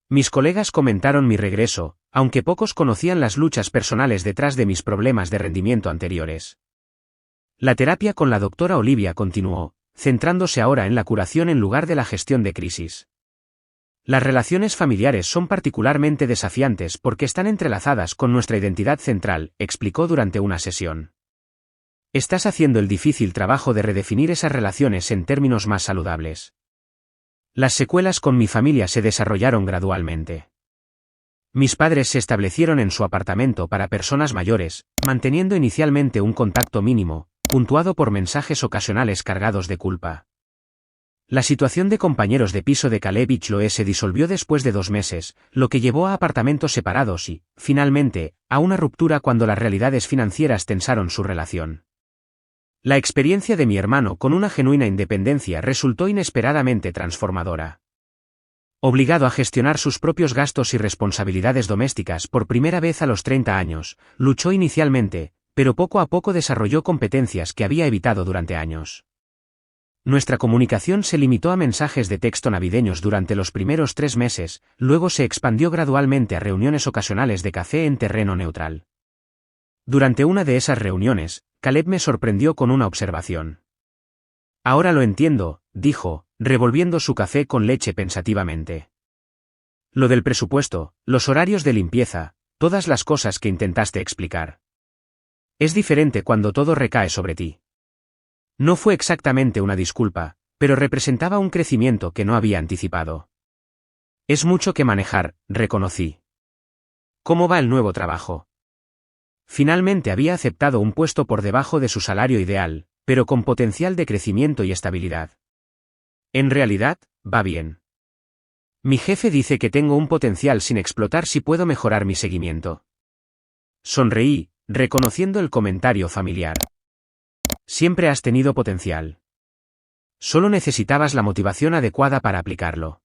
Mis colegas comentaron mi regreso, aunque pocos conocían las luchas personales detrás de mis problemas de rendimiento anteriores. La terapia con la doctora Olivia continuó, centrándose ahora en la curación en lugar de la gestión de crisis. Las relaciones familiares son particularmente desafiantes porque están entrelazadas con nuestra identidad central, explicó durante una sesión. Estás haciendo el difícil trabajo de redefinir esas relaciones en términos más saludables. Las secuelas con mi familia se desarrollaron gradualmente. Mis padres se establecieron en su apartamento para personas mayores, manteniendo inicialmente un contacto mínimo, puntuado por mensajes ocasionales cargados de culpa. La situación de compañeros de piso de Caleb y Chloe se disolvió después de 2 meses, lo que llevó a apartamentos separados y, finalmente, a una ruptura cuando las realidades financieras tensaron su relación. La experiencia de mi hermano con una genuina independencia resultó inesperadamente transformadora. Obligado a gestionar sus propios gastos y responsabilidades domésticas por primera vez a los 30 años, luchó inicialmente, pero poco a poco desarrolló competencias que había evitado durante años. Nuestra comunicación se limitó a mensajes de texto navideños durante los primeros 3 meses, luego se expandió gradualmente a reuniones ocasionales de café en terreno neutral. Durante una de esas reuniones, Caleb me sorprendió con una observación. Ahora lo entiendo, dijo, revolviendo su café con leche pensativamente. Lo del presupuesto, los horarios de limpieza, todas las cosas que intentaste explicar. Es diferente cuando todo recae sobre ti. No fue exactamente una disculpa, pero representaba un crecimiento que no había anticipado. Es mucho que manejar, reconocí. ¿Cómo va el nuevo trabajo? Finalmente había aceptado un puesto por debajo de su salario ideal, pero con potencial de crecimiento y estabilidad. En realidad, va bien. Mi jefe dice que tengo un potencial sin explotar si puedo mejorar mi seguimiento. Sonreí, reconociendo el comentario familiar. Siempre has tenido potencial. Solo necesitabas la motivación adecuada para aplicarlo.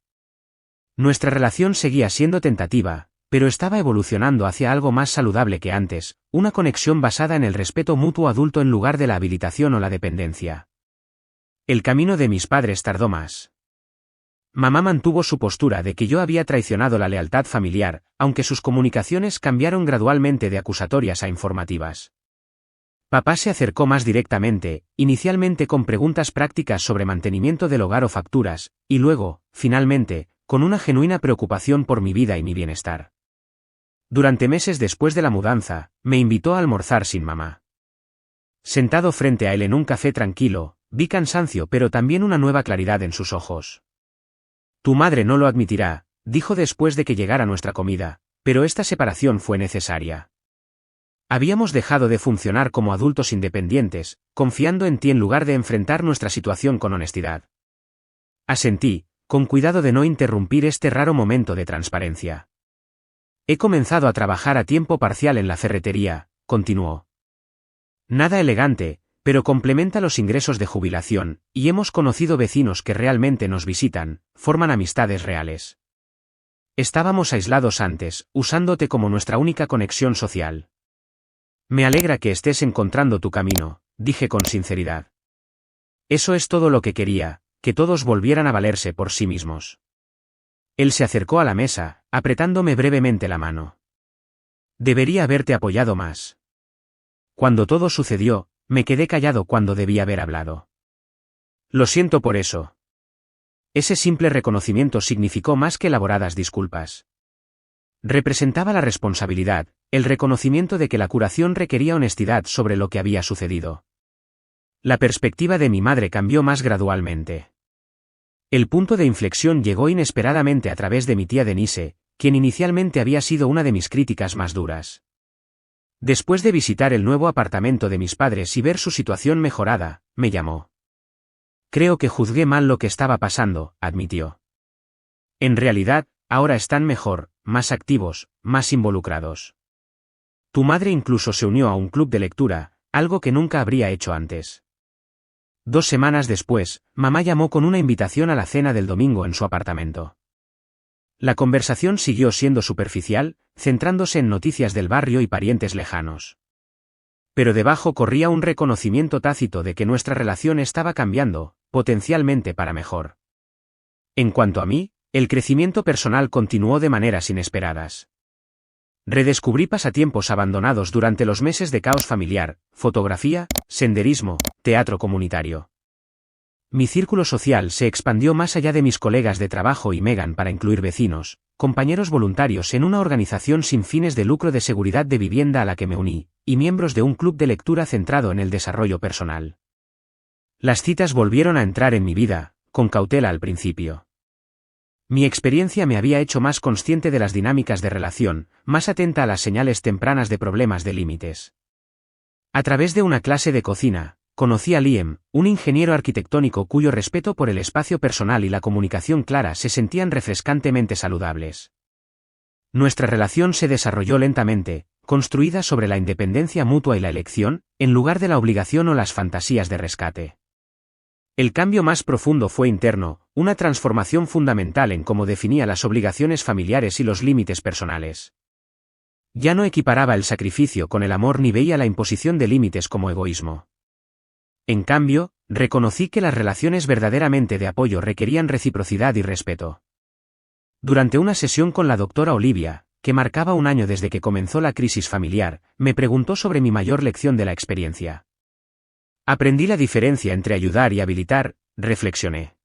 Nuestra relación seguía siendo tentativa, pero estaba evolucionando hacia algo más saludable que antes, una conexión basada en el respeto mutuo adulto en lugar de la habilitación o la dependencia. El camino de mis padres tardó más. Mamá mantuvo su postura de que yo había traicionado la lealtad familiar, aunque sus comunicaciones cambiaron gradualmente de acusatorias a informativas. Papá se acercó más directamente, inicialmente con preguntas prácticas sobre mantenimiento del hogar o facturas, y luego, finalmente, con una genuina preocupación por mi vida y mi bienestar. Durante meses después de la mudanza, me invitó a almorzar sin mamá. Sentado frente a él en un café tranquilo, vi cansancio pero también una nueva claridad en sus ojos. Tu madre no lo admitirá, dijo después de que llegara nuestra comida, pero esta separación fue necesaria. Habíamos dejado de funcionar como adultos independientes, confiando en ti en lugar de enfrentar nuestra situación con honestidad. Asentí, con cuidado de no interrumpir este raro momento de transparencia. He comenzado a trabajar a tiempo parcial en la ferretería, continuó. Nada elegante, pero complementa los ingresos de jubilación, y hemos conocido vecinos que realmente nos visitan, forman amistades reales. Estábamos aislados antes, usándote como nuestra única conexión social. Me alegra que estés encontrando tu camino, dije con sinceridad. Eso es todo lo que quería, que todos volvieran a valerse por sí mismos. Él se acercó a la mesa, apretándome brevemente la mano. Debería haberte apoyado más. Cuando todo sucedió, me quedé callado cuando debía haber hablado. Lo siento por eso. Ese simple reconocimiento significó más que elaboradas disculpas. Representaba la responsabilidad, el reconocimiento de que la curación requería honestidad sobre lo que había sucedido. La perspectiva de mi madre cambió más gradualmente. El punto de inflexión llegó inesperadamente a través de mi tía Denise, quien inicialmente había sido una de mis críticas más duras. Después de visitar el nuevo apartamento de mis padres y ver su situación mejorada, me llamó. Creo que juzgué mal lo que estaba pasando, admitió. En realidad, ahora están mejor, más activos, más involucrados. Tu madre incluso se unió a un club de lectura, algo que nunca habría hecho antes. 2 semanas después, mamá llamó con una invitación a la cena del domingo en su apartamento. La conversación siguió siendo superficial, centrándose en noticias del barrio y parientes lejanos. Pero debajo corría un reconocimiento tácito de que nuestra relación estaba cambiando, potencialmente para mejor. En cuanto a mí, el crecimiento personal continuó de maneras inesperadas. Redescubrí pasatiempos abandonados durante los meses de caos familiar, fotografía, senderismo, teatro comunitario. Mi círculo social se expandió más allá de mis colegas de trabajo y Megan para incluir vecinos, compañeros voluntarios en una organización sin fines de lucro de seguridad de vivienda a la que me uní, y miembros de un club de lectura centrado en el desarrollo personal. Las citas volvieron a entrar en mi vida, con cautela al principio. Mi experiencia me había hecho más consciente de las dinámicas de relación, más atenta a las señales tempranas de problemas de límites. A través de una clase de cocina, conocí a Liam, un ingeniero arquitectónico cuyo respeto por el espacio personal y la comunicación clara se sentían refrescantemente saludables. Nuestra relación se desarrolló lentamente, construida sobre la independencia mutua y la elección, en lugar de la obligación o las fantasías de rescate. El cambio más profundo fue interno, una transformación fundamental en cómo definía las obligaciones familiares y los límites personales. Ya no equiparaba el sacrificio con el amor ni veía la imposición de límites como egoísmo. En cambio, reconocí que las relaciones verdaderamente de apoyo requerían reciprocidad y respeto. Durante una sesión con la doctora Olivia, que marcaba un año desde que comenzó la crisis familiar, me preguntó sobre mi mayor lección de la experiencia. Aprendí la diferencia entre ayudar y habilitar, reflexioné.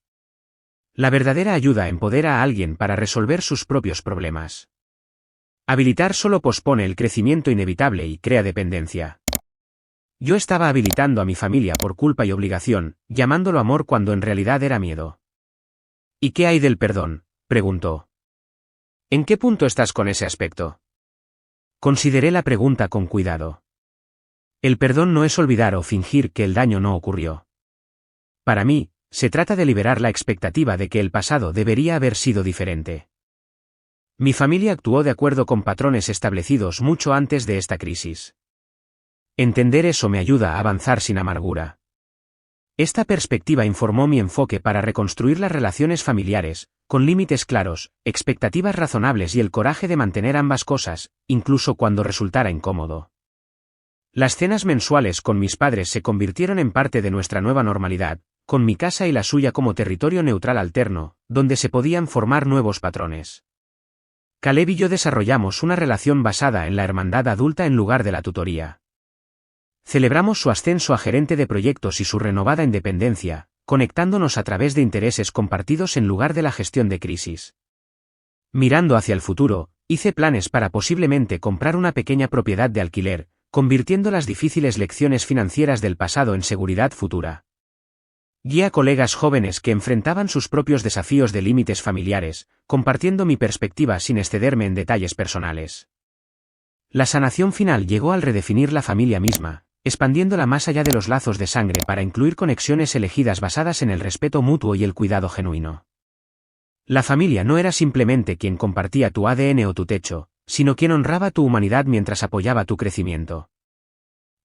La verdadera ayuda empodera a alguien para resolver sus propios problemas. Habilitar solo pospone el crecimiento inevitable y crea dependencia. Yo estaba habilitando a mi familia por culpa y obligación, llamándolo amor cuando en realidad era miedo. ¿Y qué hay del perdón?, preguntó. ¿En qué punto estás con ese aspecto? Consideré la pregunta con cuidado. El perdón no es olvidar o fingir que el daño no ocurrió. Para mí, se trata de liberar la expectativa de que el pasado debería haber sido diferente. Mi familia actuó de acuerdo con patrones establecidos mucho antes de esta crisis. Entender eso me ayuda a avanzar sin amargura. Esta perspectiva informó mi enfoque para reconstruir las relaciones familiares, con límites claros, expectativas razonables y el coraje de mantener ambas cosas, incluso cuando resultara incómodo. Las cenas mensuales con mis padres se convirtieron en parte de nuestra nueva normalidad, con mi casa y la suya como territorio neutral alterno, donde se podían formar nuevos patrones. Caleb y yo desarrollamos una relación basada en la hermandad adulta en lugar de la tutoría. Celebramos su ascenso a gerente de proyectos y su renovada independencia, conectándonos a través de intereses compartidos en lugar de la gestión de crisis. Mirando hacia el futuro, hice planes para posiblemente comprar una pequeña propiedad de alquiler, convirtiendo las difíciles lecciones financieras del pasado en seguridad futura. Guié a colegas jóvenes que enfrentaban sus propios desafíos de límites familiares, compartiendo mi perspectiva sin excederme en detalles personales. La sanación final llegó al redefinir la familia misma, expandiéndola más allá de los lazos de sangre para incluir conexiones elegidas basadas en el respeto mutuo y el cuidado genuino. La familia no era simplemente quien compartía tu ADN o tu techo, sino quien honraba tu humanidad mientras apoyaba tu crecimiento.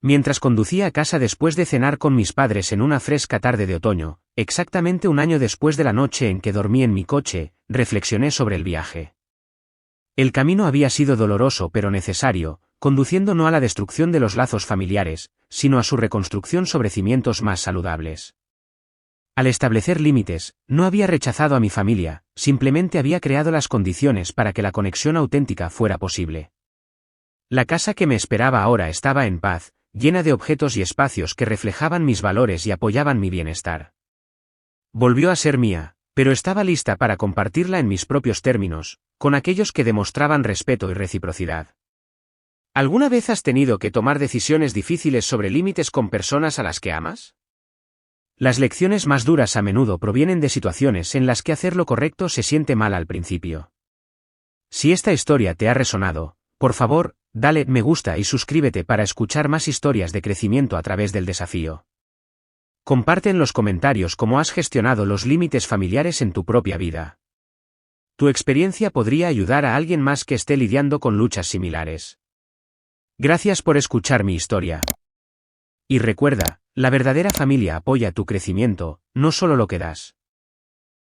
Mientras conducía a casa después de cenar con mis padres en una fresca tarde de otoño, exactamente un año después de la noche en que dormí en mi coche, reflexioné sobre el viaje. El camino había sido doloroso pero necesario, conduciendo no a la destrucción de los lazos familiares, sino a su reconstrucción sobre cimientos más saludables. Al establecer límites, no había rechazado a mi familia, simplemente había creado las condiciones para que la conexión auténtica fuera posible. La casa que me esperaba ahora estaba en paz, llena de objetos y espacios que reflejaban mis valores y apoyaban mi bienestar. Volvió a ser mía, pero estaba lista para compartirla en mis propios términos, con aquellos que demostraban respeto y reciprocidad. ¿Alguna vez has tenido que tomar decisiones difíciles sobre límites con personas a las que amas? Las lecciones más duras a menudo provienen de situaciones en las que hacer lo correcto se siente mal al principio. Si esta historia te ha resonado, por favor, dale me gusta y suscríbete para escuchar más historias de crecimiento a través del desafío. Comparte en los comentarios cómo has gestionado los límites familiares en tu propia vida. Tu experiencia podría ayudar a alguien más que esté lidiando con luchas similares. Gracias por escuchar mi historia. Y recuerda, la verdadera familia apoya tu crecimiento, no solo lo que das.